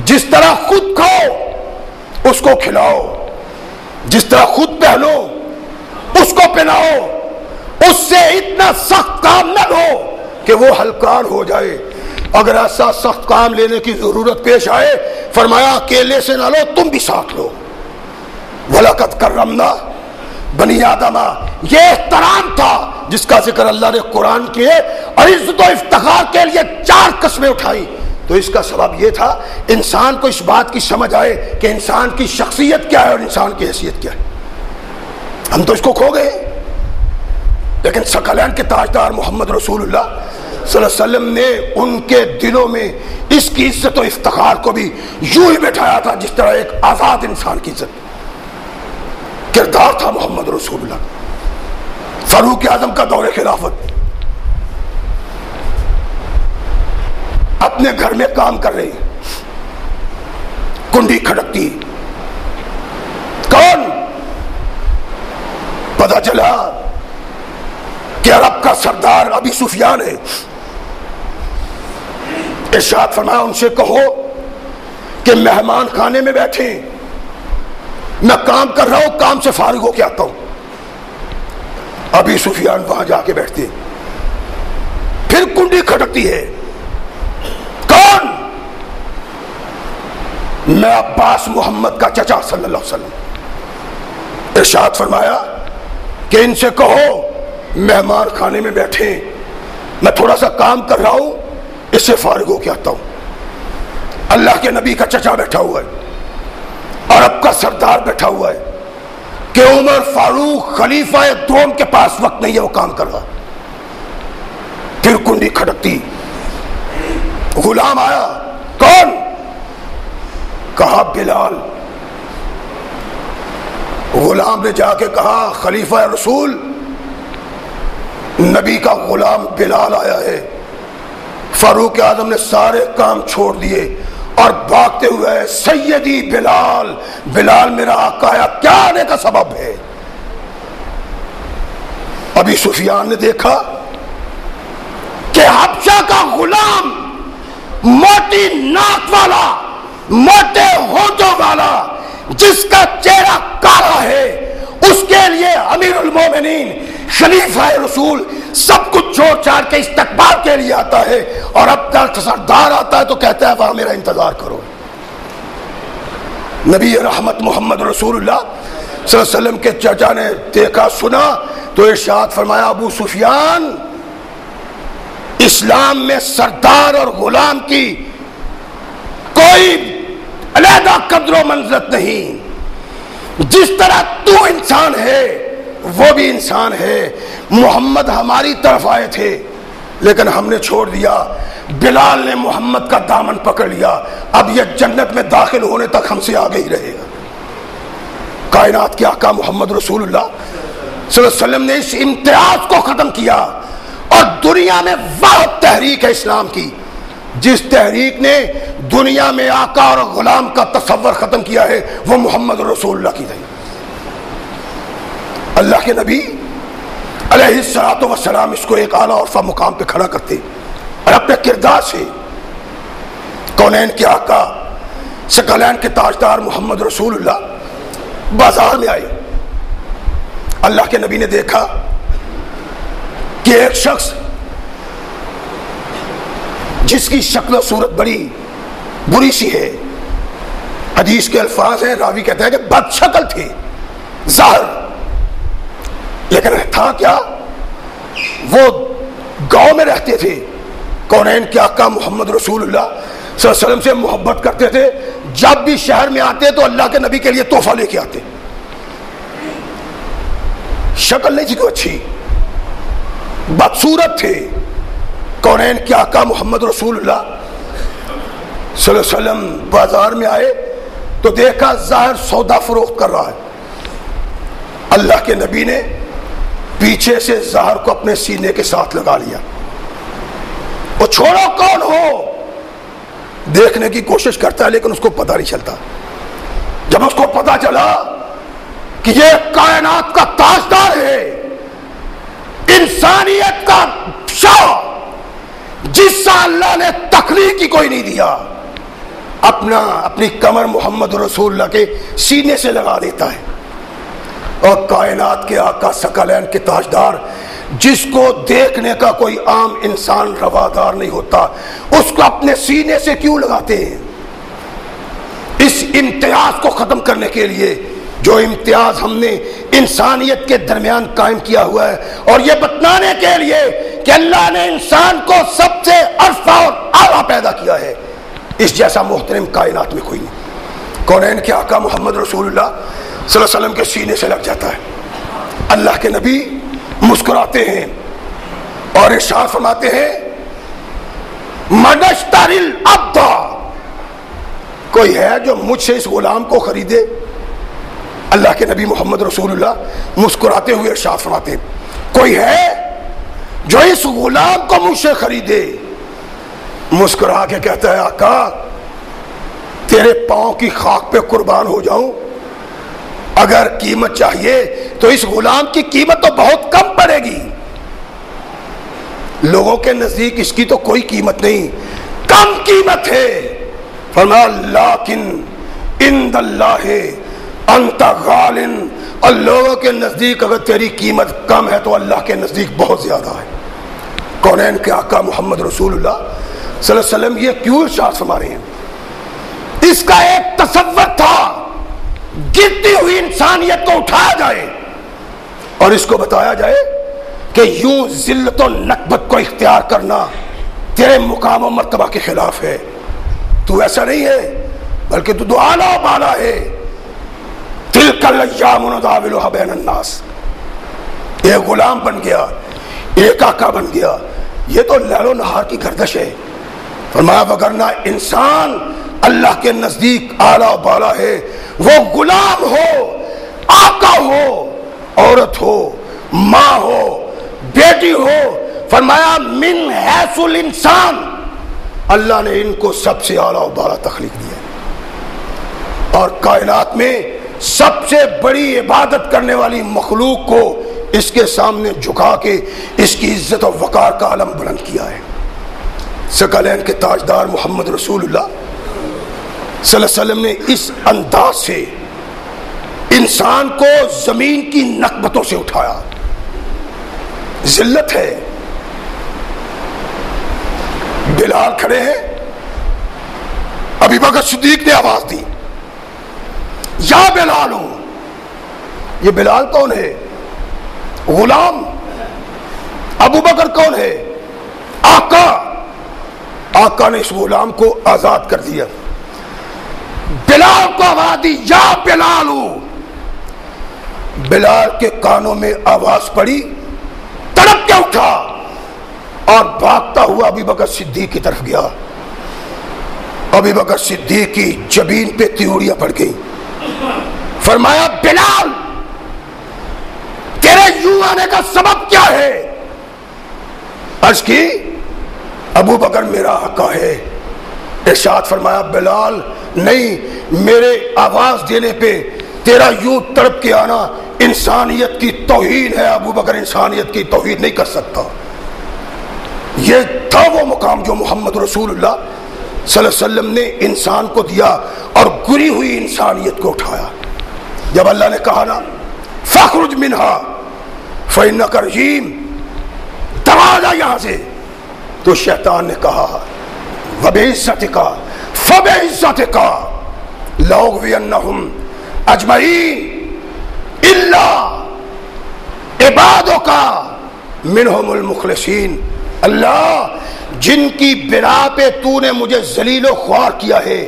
جس طرح خود کھاؤ اس کو کھلاؤ، جس طرح خود پہنو اس کو پہناؤ، اس سے اتنا سخت کام نہ لو کہ وہ ہلکان ہو جائے۔ اگر ایسا سخت کام لینے کی ضرورت پیش آئے، فرمایا اکیلے سے نہ لو، تم بھی ساتھ لو۔ وَلَقَدْ كَرَّمْنَا بنی آدم، یہ احترام تھا جس کا ذکر اللہ نے قرآن کیے، اور عزت و افتخار کے لیے 4 قسمیں اٹھائی۔ تو اس کا سبب یہ تھا انسان کو اس بات کی سمجھ آئے کہ انسان کی شخصیت کیا ہے اور انسان کی حیثیت کیا ہے۔ ہم تو اس کو کھو گئے، لیکن ثقلین کے تاجدار محمد رسول اللہ صلی اللہ علیہ وسلم نے ان کے دلوں میں اس کی عزت و افتخار کو بھی یوں ہی بٹھایا تھا جس طرح ایک آزاد انسان کی عزت کردار تھا محمد رسول اللہ۔ فاروق اعظم کا دور خلافت، اپنے گھر میں کام کر رہے، کنڈی کھڑکتی، کون؟ پتہ چلا کہ عرب کا سردار ابی سفیان ہے۔ ارشاد فرمایا ان سے کہو کہ مہمان خانے میں بیٹھے، میں کام کر رہا ہوں، کام سے فارغ ہو کے آتا ہوں۔ ابی سفیان وہاں جا کے بیٹھتے، پھر کنڈی کھٹکتی ہے، کون؟ میں عباس محمد کا چچا صلی اللہ علیہ وسلم۔ ارشاد فرمایا کہ ان سے کہو مہمان خانے میں بیٹھے، میں تھوڑا سا کام کر رہا ہوں، اس سے فارغ ہو کے آتا ہوں۔ اللہ کے نبی کا چچا بیٹھا ہوا ہے، عرب کا سردار بیٹھا ہوا ہے کہ عمر فاروق خلیفہ دوم کے پاس وقت نہیں ہے، وہ کام کر رہا۔ پھر کنڈی کھٹکتی، غلام آیا، کون؟ کہا بلال۔ غلام نے جا کے کہا خلیفہ رسول، نبی کا غلام بلال آیا ہے۔ فاروق اعظم نے سارے کام چھوڑ دیے اور بھاگتے ہوئے، سیدی بلال، بلال میرا آقا ہے، کیا آنے کا سبب ہے؟ ابی سفیان نے دیکھا کہ حبشہ کا غلام موٹی ناک والا، موٹے ہونٹوں والا، جس کا چہرہ کالا ہے، اس کے لیے امیر المومنین خلیفہ رسول سب کچھ چھوڑ چھاڑ کے استقبال کے لیے آتا ہے، اور اب تک سردار آتا ہے تو کہتا ہے وہاں میرا انتظار کرو۔ نبی رحمت محمد رسول اللہ صلی اللہ علیہ وسلم کے چچا نے دیکھا سنا تو ارشاد فرمایا ابو سفیان، اسلام میں سردار اور غلام کی کوئی علیحدہ قدر و منزلت نہیں، جس طرح تو انسان ہے وہ بھی انسان ہے۔ محمد ہماری طرف آئے تھے لیکن ہم نے چھوڑ دیا، بلال نے محمد کا دامن پکڑ لیا، اب یہ جنت میں داخل ہونے تک ہم سے آگے ہی رہے گا۔ کائنات کے آقا محمد رسول اللہ صلی اللہ علیہ وسلم نے اس امتیاز کو ختم کیا، اور دنیا میں واحد تحریک ہے اسلام کی جس تحریک نے دنیا میں آقا اور غلام کا تصور ختم کیا ہے، وہ محمد رسول اللہ کی تھی۔ اللہ کے نبی علیہ السلام اس کو ایک اعلیٰ عرفہ مقام پہ کھڑا کرتے اور اپنے کردار سے کونین کے آقا ثقلین کے تاجدار محمد رسول اللہ بازار میں آئے۔ اللہ کے نبی نے دیکھا کہ ایک شخص جس کی شکل و صورت بڑی بری سی ہے، حدیث کے الفاظ ہیں، راوی کہتے ہیں کہ بد شکل تھے ظاہر، لیکن تھا کیا، وہ گاؤں میں رہتے تھے، کونین کے آقا محمد رسول اللہ صلی اللہ علیہ وسلم سے محبت کرتے تھے، جب بھی شہر میں آتے تو اللہ کے نبی کے لیے تحفہ لے کے آتے۔ شکل نہیں تھی کوئی اچھی، بدصورت تھے۔ کونین کے آقا محمد رسول اللہ صلی اللہ علیہ وسلم بازار میں آئے تو دیکھا ظاہر سودا فروخت کر رہا ہے۔ اللہ کے نبی نے پیچھے سے ظاہر کو اپنے سینے کے ساتھ لگا لیا، وہ چھوڑو کون ہو دیکھنے کی کوشش کرتا ہے لیکن اس کو پتہ نہیں چلتا۔ جب اس کو پتہ چلا کہ یہ کائنات کا تاجدار ہے، انسانیت کا شاہ، جس سے اللہ نے تخلیق ہی کوئی نہیں دیا، اپنی کمر محمد رسول اللہ کے سینے سے لگا دیتا ہے، اور کائنات کے آقا ثقلین کے تاجدار جس کو دیکھنے کا کوئی عام انسان روادار نہیں ہوتا، اس کو اپنے سینے سے کیوں لگاتے ہیں؟ اس امتیاز کو ختم کرنے کے لیے، جو امتیاز ہم نے انسانیت کے درمیان قائم کیا ہوا ہے، اور یہ بتلانے کے لیے کہ اللہ نے انسان کو سب سے عرفہ اور اعلیٰ پیدا کیا ہے، اس جیسا محترم کائنات میں کوئی نہیں۔ کونین کے آقا محمد رسول اللہ صلی اللہ علیہ وسلم کے سینے سے لگ جاتا ہے۔ اللہ کے نبی مسکراتے ہیں اور ارشاد فرماتے ہیں من اشتری العبد، کوئی ہے جو مجھ سے اس غلام کو خریدے؟ اللہ کے نبی محمد رسول اللہ مسکراتے ہوئے ارشاد فرماتے ہیں کوئی ہے جو اس غلام کو مجھ سے خریدے؟ مسکرا کے کہتا ہے آقا تیرے پاؤں کی خاک پہ قربان ہو جاؤں، اگر قیمت چاہیے تو اس غلام کی قیمت تو بہت کم پڑے گی، لوگوں کے نزدیک اس کی تو کوئی قیمت نہیں، کم قیمت ہے۔ فرمایا لیکن عند اللہ انت غال، اور لوگوں کے نزدیک اگر تیری قیمت کم ہے تو اللہ کے نزدیک بہت زیادہ ہے۔ کونین کے آقا محمد رسول اللہ صلی اللہ علیہ وسلم یہ کیوں ارشاد فرما رہے ہیں؟ اس کا ایک تصور تھا، گرتی ہوئی انسانیت کو اٹھایا جائے اور اس کو بتایا جائے کہ یوں ذلت و نکبت کو اختیار کرنا تیرے مقام و مرتبہ کے خلاف ہے، تو ایسا نہیں ہے بلکہ تو اعلیٰ و بالا ہے۔ تلک الایام نداولها بین الناس، ایک غلام بن گیا، ایک آقا بن گیا، یہ تو لیل و نہار کی گردش ہے۔ فرمایا وگرنہ انسان اللہ کے نزدیک اعلیٰ و بالا ہے، وہ غلام ہو، آقا ہو، عورت ہو، ماں ہو، بیٹی ہو، فرمایا من حیث الانسان، اللہ نے ان کو سب سے اعلیٰ و بالا تخلیق دیا، اور کائنات میں سب سے بڑی عبادت کرنے والی مخلوق کو اس کے سامنے جھکا کے اس کی عزت و وقار کا علم بلند کیا ہے۔ ثقلین کے تاجدار محمد رسول اللہ صلی اللہ علیہ وسلم نے اس انداز سے انسان کو زمین کی نکبتوں سے اٹھایا. ذلت ہے. بلال کھڑے ہیں, ابو بکر صدیق نے آواز دی یا بلال ہوں. یہ بلال کون ہے؟ غلام. ابو بکر کون ہے؟ آقا. آقا نے اس غلام کو آزاد کر دیا. بلال کو آواز دی یا بلال ہوں. بلال کے کانوں میں آواز پڑی, تڑپ کے اٹھا اور بھاگتا ہوا ابو بکر صدیق کی طرف گیا. ابو بکر صدیق کی جبین پہ تیوریاں پڑ گئی. فرمایا بلال تیرے یوں آنے کا سبب کیا ہے؟ عرض کی ابو بکر میرا آقا ہے. ارشاد فرمایا بلال نہیں, میرے آواز دینے پہ تیرا یوں تڑپ کے آنا انسانیت کی توہین ہے. ابو بکر انسانیت کی توہین نہیں کر سکتا. یہ تھا وہ مقام جو محمد رسول اللہ صلی اللہ علیہ وسلم نے انسان کو دیا اور گری ہوئی انسانیت کو اٹھایا. جب اللہ نے کہا نا فاخرج منہا فإنک رجیم, دبا جا یہاں سے, تو شیطان نے کہا وبعزتک فبعزتک لأغوینہم اجمعین الا عبادک منہم المخلصین. اللہ جن کی بنا پہ تو نے مجھے ذلیل و خوار کیا ہے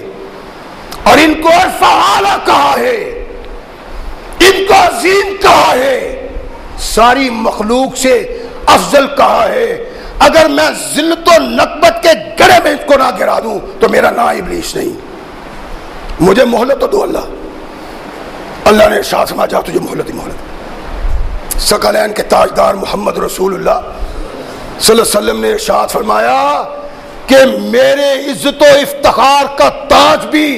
اور ان کو عرف اعلیٰ کہا ہے, ان کو عظیم کہا ہے, ساری مخلوق سے افضل کہا ہے, اگر میں ذلت و نکبت کے گڑھے میں اس کو نہ گرا دوں تو میرا نام ابلیس نہیں. مجھے مہلت تو دو اللہ. اللہ نے ارشاد فرمایا جا تجھے مہلت ہی مہلت. ثقلین کے تاجدار محمد رسول اللہ صلی اللہ علیہ وسلم نے ارشاد فرمایا کہ میرے عزت و افتخار کا تاج بھی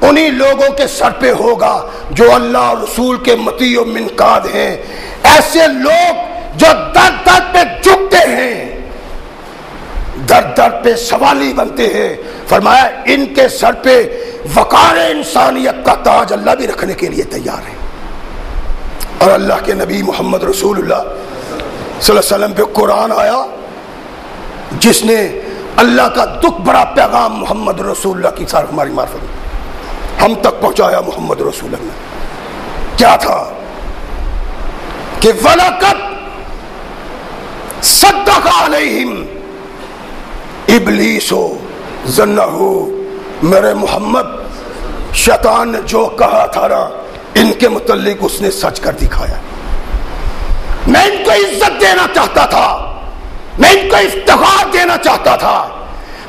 انہی لوگوں کے سر پہ ہوگا جو اللہ اور رسول کے مطیع و منقاد ہیں. ایسے لوگ جو در در پہ جھکتے ہیں, در در پہ سوالی بنتے ہیں. فرمایا ان کے سر پہ وقار انسانیت کا تاج اللہ بھی رکھنے کے لیے تیار ہے. اور اللہ کے نبی محمد رسول اللہ صلی اللہ علیہ وسلم پہ قرآن آیا جس نے اللہ کا دکھ بڑا پیغام محمد رسول اللہ کی ساتھ ہماری معرفت ہم تک پہنچایا. محمد رسول اللہ نے کیا تھا کہ وَلَقَدْ صَدَّقَ عَلَيْهِمْ ابلیس ظنَّهُ. میرے محمد شیطان نے جو کہا تھا نا ان کے متعلق اس نے سچ کر دکھایا. میں ان کو عزت دینا چاہتا تھا, میں ان کو افتخار دینا چاہتا تھا,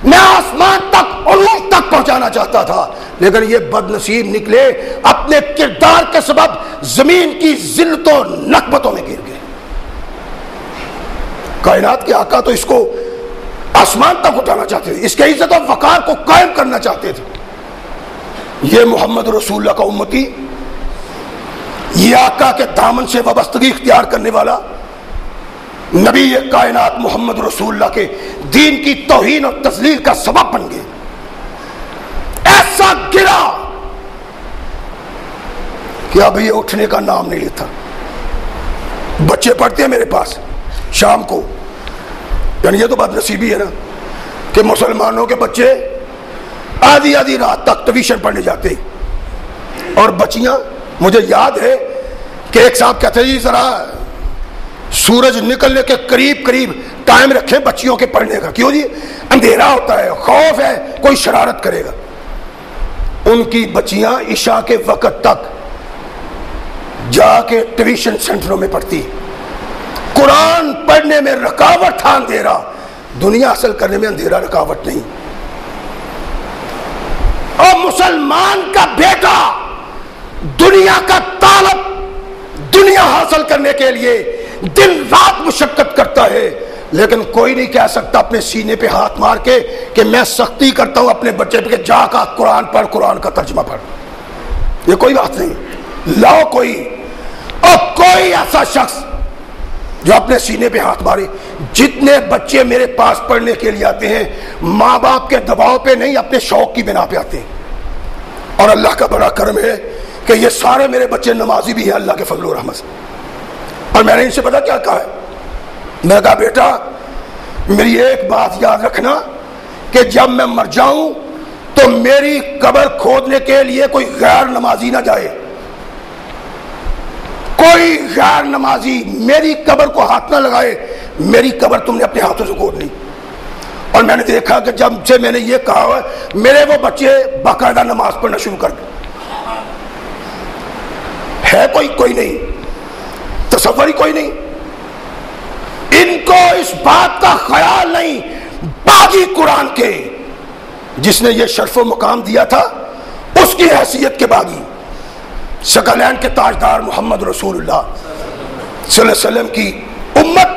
میں آسمان تک عروج تک پہنچانا چاہتا تھا, لیکن یہ بد نصیب نکلے اپنے کردار کے سبب زمین کی ذلتوں نکبتوں میں گر گئے. کائنات کے آقا تو اس کو آسمان تک اٹھانا چاہتے تھے, اس کے عزت و وقار کو قائم کرنا چاہتے تھے. یہ محمد رسول اللہ کا امتی, یہ آقا کے دامن سے وابستگی اختیار کرنے والا نبی کائنات محمد رسول اللہ کے دین کی توہین اور تذلیل کا سبب بن گئے. ایسا گرا کہ اب یہ اٹھنے کا نام نہیں لیتا. بچے پڑھتے ہیں میرے پاس شام کو, یعنی یہ تو بد نصیبی ہے نا کہ مسلمانوں کے بچے آدھی آدھی رات تک ٹیوشن پڑھنے جاتے ہیں. اور بچیاں, مجھے یاد ہے کہ ایک صاحب کہتے ہیں جی ذرا سورج نکلنے کے قریب قریب ٹائم رکھیں بچیوں کے پڑھنے کا. کیوں جی؟ اندھیرا ہوتا ہے, خوف ہے کوئی شرارت کرے گا. ان کی بچیاں عشاء کے وقت تک جا کے ٹیوشن سینٹروں میں پڑھتی. قرآن پڑھنے میں رکاوٹ تھا اندھیرا, دنیا حاصل کرنے میں اندھیرا رکاوٹ نہیں. اور مسلمان کا بیٹا دنیا کا طالب دنیا حاصل کرنے کے لیے دن رات مشقت کرتا ہے, لیکن کوئی نہیں کہہ سکتا اپنے سینے پہ ہاتھ مار کے کہ میں سختی کرتا ہوں اپنے بچے پہ کہ جا کا قرآن پڑھ, قرآن کا ترجمہ پڑھ. یہ کوئی بات نہیں. لاؤ کوئی, اور کوئی ایسا شخص جو اپنے سینے پہ ہاتھ مارے. جتنے بچے میرے پاس پڑھنے کے لیے آتے ہیں ماں باپ کے دباؤ پہ نہیں، اپنے شوق کی بنا پہ آتے ہیں. اور اللہ کا بڑا کرم ہے کہ یہ سارے میرے بچے نمازی بھی ہیں اللہ کے فضل و رحمت سے. اور میں نے ان سے پتا کیا کہا ہے؟ میں نے کہا بیٹا میری ایک بات یاد رکھنا کہ جب میں مر جاؤں تو میری قبر کھودنے کے لیے کوئی غیر نمازی نہ جائے. کوئی غیر نمازی میری قبر کو ہاتھ نہ لگائے. میری قبر تم نے اپنے ہاتھوں سے کھود لی. اور میں نے دیکھا کہ جب سے میں نے یہ کہا میرے وہ بچے باقاعدہ نماز پڑھنا شروع کر دیں. ہے کوئی نہیں، تصور ہی کوئی نہیں. ان کو اس بات کا خیال نہیں، باغی قرآن کے جس نے یہ شرف و مقام دیا تھا اس کی حیثیت کے باغی، ثقلین کے تاجدار محمد رسول اللہ صلی اللہ علیہ وسلم کی امت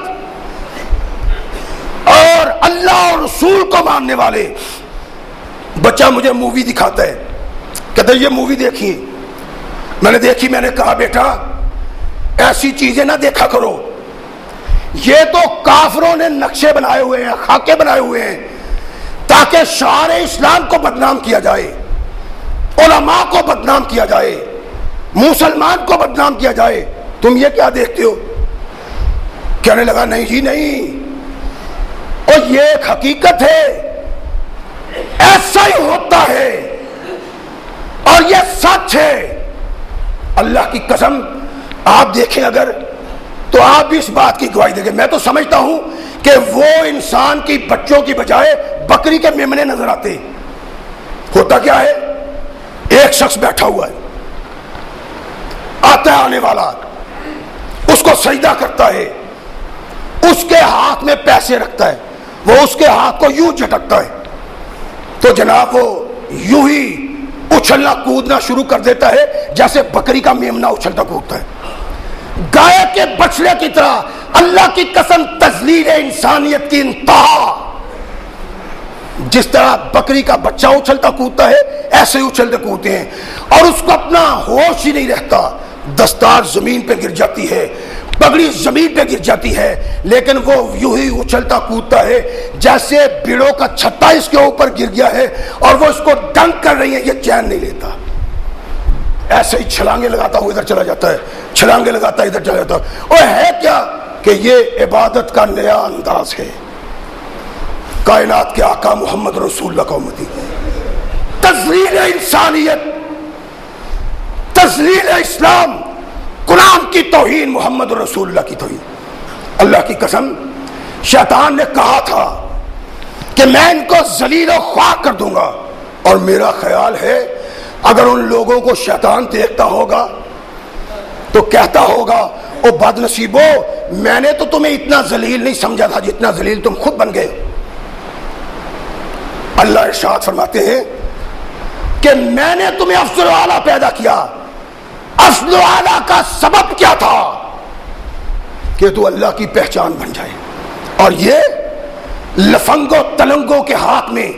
اور اللہ اور رسول کو ماننے والے. بچہ مجھے مووی دکھاتا ہے، کہتا ہے یہ مووی دیکھیے. میں نے دیکھی. میں نے کہا بیٹا ایسی چیزیں نہ دیکھا کرو، یہ تو کافروں نے نقشے بنائے ہوئے ہیں، خاکے بنائے ہوئے ہیں تاکہ شعار اسلام کو بدنام کیا جائے، علماء کو بدنام کیا جائے، مسلمان کو بدنام کیا جائے. تم یہ کیا دیکھتے ہو؟ کہنے لگا نہیں جی نہیں، اور یہ ایک حقیقت ہے، ایسا ہی ہوتا ہے اور یہ سچ ہے. اللہ کی قسم آپ دیکھیں اگر تو آپ بھی اس بات کی گواہی دیں گے. میں تو سمجھتا ہوں کہ وہ انسان کی بچوں کی بجائے بکری کے میمنے نظر آتے. ہوتا کیا ہے؟ ایک شخص بیٹھا ہوا ہے، آتا ہے آنے والا، اس کو سجدہ کرتا ہے، اس کے ہاتھ میں پیسے رکھتا ہے، وہ اس کے ہاتھ کو یوں جھٹکتا ہے تو جناب وہ یوں ہی اچھلنا کودنا شروع کر دیتا ہے جیسے بکری کا میمنا اچھلتا کودتا ہے. گائے کے بچڑے کی طرح. اللہ کی قسم تذلیل انسانیت کی انتہا. جس طرح بکری کا بچہ اچھلتا کودتا ہے ایسے ہی اچھلتے کودتے ہیں اور اس کو اپنا ہوش ہی نہیں رہتا. دستار زمین پہ گر جاتی ہے، پگڑی زمین پہ گر جاتی ہے، لیکن وہ یوں ہی اچھلتا کودتا ہے جیسے بیڑوں کا چھتا اس کے اوپر گر گیا ہے اور وہ اس کو ڈنک کر رہی ہے، یہ چین نہیں لیتا. ایسے ہی چھلانگے لگاتا ہوا ادھر چلا جاتا ہے، چھلانگے لگاتا ہے ادھر چلا جاتا ہے. اور ہے کیا کہ یہ عبادت کا نیا انداز ہے. کائنات کے آقا محمد رسول اللہ کا امتی. تذلیل انسانیت، تذلیل اسلام، قرآن کی توہین، محمد رسول اللہ کی توہین. اللہ کی قسم شیطان نے کہا تھا کہ میں ان کو ذلیل و خوار کر دوں گا. اور میرا خیال ہے اگر ان لوگوں کو شیطان دیکھتا ہوگا تو کہتا ہوگا او بد نصیبو، میں نے تو تمہیں اتنا ذلیل نہیں سمجھا تھا جتنا ذلیل تم خود بن گئے. اللہ ارشاد فرماتے ہیں کہ میں نے تمہیں افضل اعلیٰ پیدا کیا. افضل اعلیٰ کا سبب کیا تھا؟ کہ تو اللہ کی پہچان بن جائے. اور یہ لفنگوں تلنگوں کے ہاتھ میں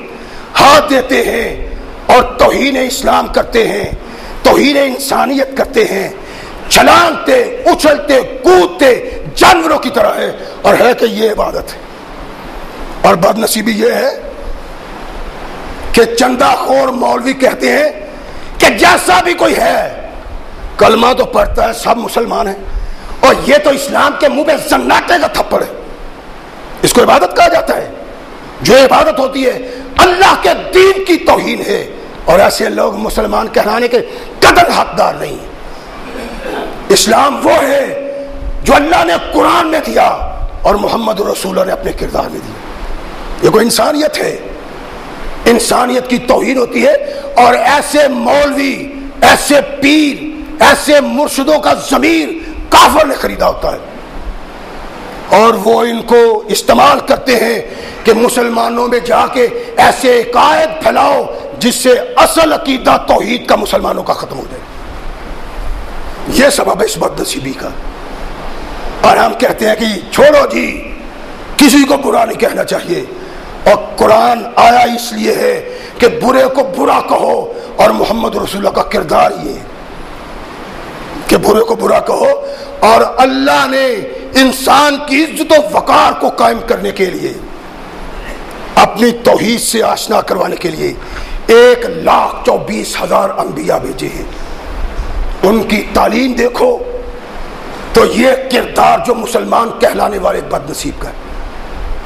ہاتھ دیتے ہیں اور توہین اسلام کرتے ہیں، توہین انسانیت کرتے ہیں، چھلانگتے اچھلتے کودتے جانوروں کی طرح ہے. اور ہے کہ یہ عبادت ہے. اور بد نصیبی یہ ہے کہ چندہ خور مولوی کہتے ہیں کہ جیسا بھی کوئی ہے کلمہ تو پڑھتا ہے، سب مسلمان ہیں، اور یہ تو اسلام کے منہ میں زناٹے کا تھپڑ ہے، اس کو عبادت کہا جاتا ہے. جو عبادت ہوتی ہے اللہ کے دین کی توہین ہے. اور ایسے لوگ مسلمان کہلانے کے قدر حقدار نہیں. اسلام وہ ہے جو اللہ نے قرآن میں دیا اور محمد رسول اللہ نے اپنے کردار میں دیا. یہ کوئی انسانیت ہے، انسانیت کی توہین ہوتی ہے. اور ایسے مولوی، ایسے پیر، ایسے مرشدوں کا ضمیر کافر نے خریدا ہوتا ہے اور وہ ان کو استعمال کرتے ہیں کہ مسلمانوں میں جا کے ایسے عقائد پھیلاؤ جس سے اصل عقیدہ توحید کا مسلمانوں کا ختم ہو جائے. یہ سبب ہے اس بد نصیبی کا. اور ہم کہتے ہیں کہ چھوڑو جی، کسی کو برا نہیں کہنا چاہیے. اور قرآن آیا اس لیے ہے کہ برے کو برا کہو، اور محمد رسول اللہ کا کردار یہ کہ برے کو برا کہو. اور اللہ نے انسان کی عزت و وقار کو قائم کرنے کے لیے، اپنی توحید سے آشنا کروانے کے لیے 1,24,000 انبیاء بھیجے ہیں۔ ان کی تعلیم دیکھو تو یہ کردار جو مسلمان کہلانے والے بد نصیب کا ہے،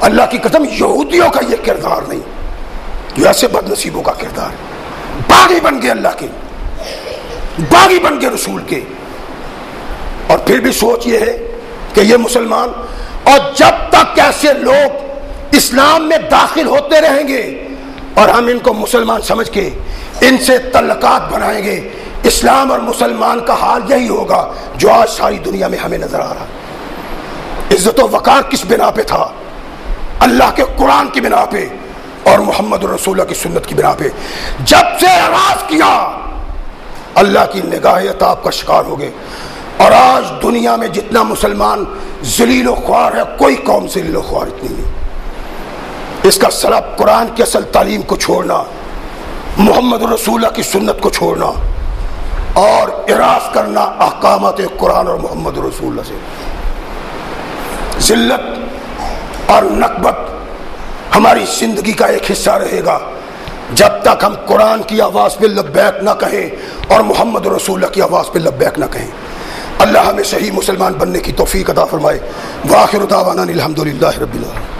اللہ کی قسم یہودیوں کا یہ کردار نہیں، جو ایسے بد نصیبوں کا کردار ہے، باغی بن گئے اللہ کے، باغی بن گئے رسول کے۔ اور پھر بھی سوچ یہ ہے کہ یہ مسلمان، اور جب تک ایسے لوگ اسلام میں داخل ہوتے رہیں گے اور ہم ان کو مسلمان سمجھ کے ان سے تعلقات بنائیں گے، اسلام اور مسلمان کا حال یہی ہوگا جو آج ساری دنیا میں ہمیں نظر آ رہا ہے۔ عزت و وقار کس بنا پہ تھا؟ اللہ کے قرآن کی بنا پہ اور محمد رسول اللہ کی سنت کی بنا پہ۔ جب سے اعراض کیا اللہ کی نگاہ عتاب کا شکار ہو گئے، اور آج دنیا میں جتنا مسلمان ذلیل و خوار ہے، کوئی قوم ذلیل و خوار اتنی نہیں۔ اس کا سبب قرآن کی اصل تعلیم کو چھوڑنا، محمد رسول اللہ کی سنت کو چھوڑنا اور اعراض کرنا احکامات قرآن اور محمد رسول اللہ سے۔ ذلت اور نکبت ہماری زندگی کا ایک حصہ رہے گا جب تک ہم قرآن کی آواز پہ لبیک نہ کہیں اور محمد رسول اللہ کی آواز پہ لبیک نہ کہیں۔ اللہ ہمیں صحیح مسلمان بننے کی توفیق عطا فرمائے۔ وآخر دعوانا الحمدللہ رب العالمین۔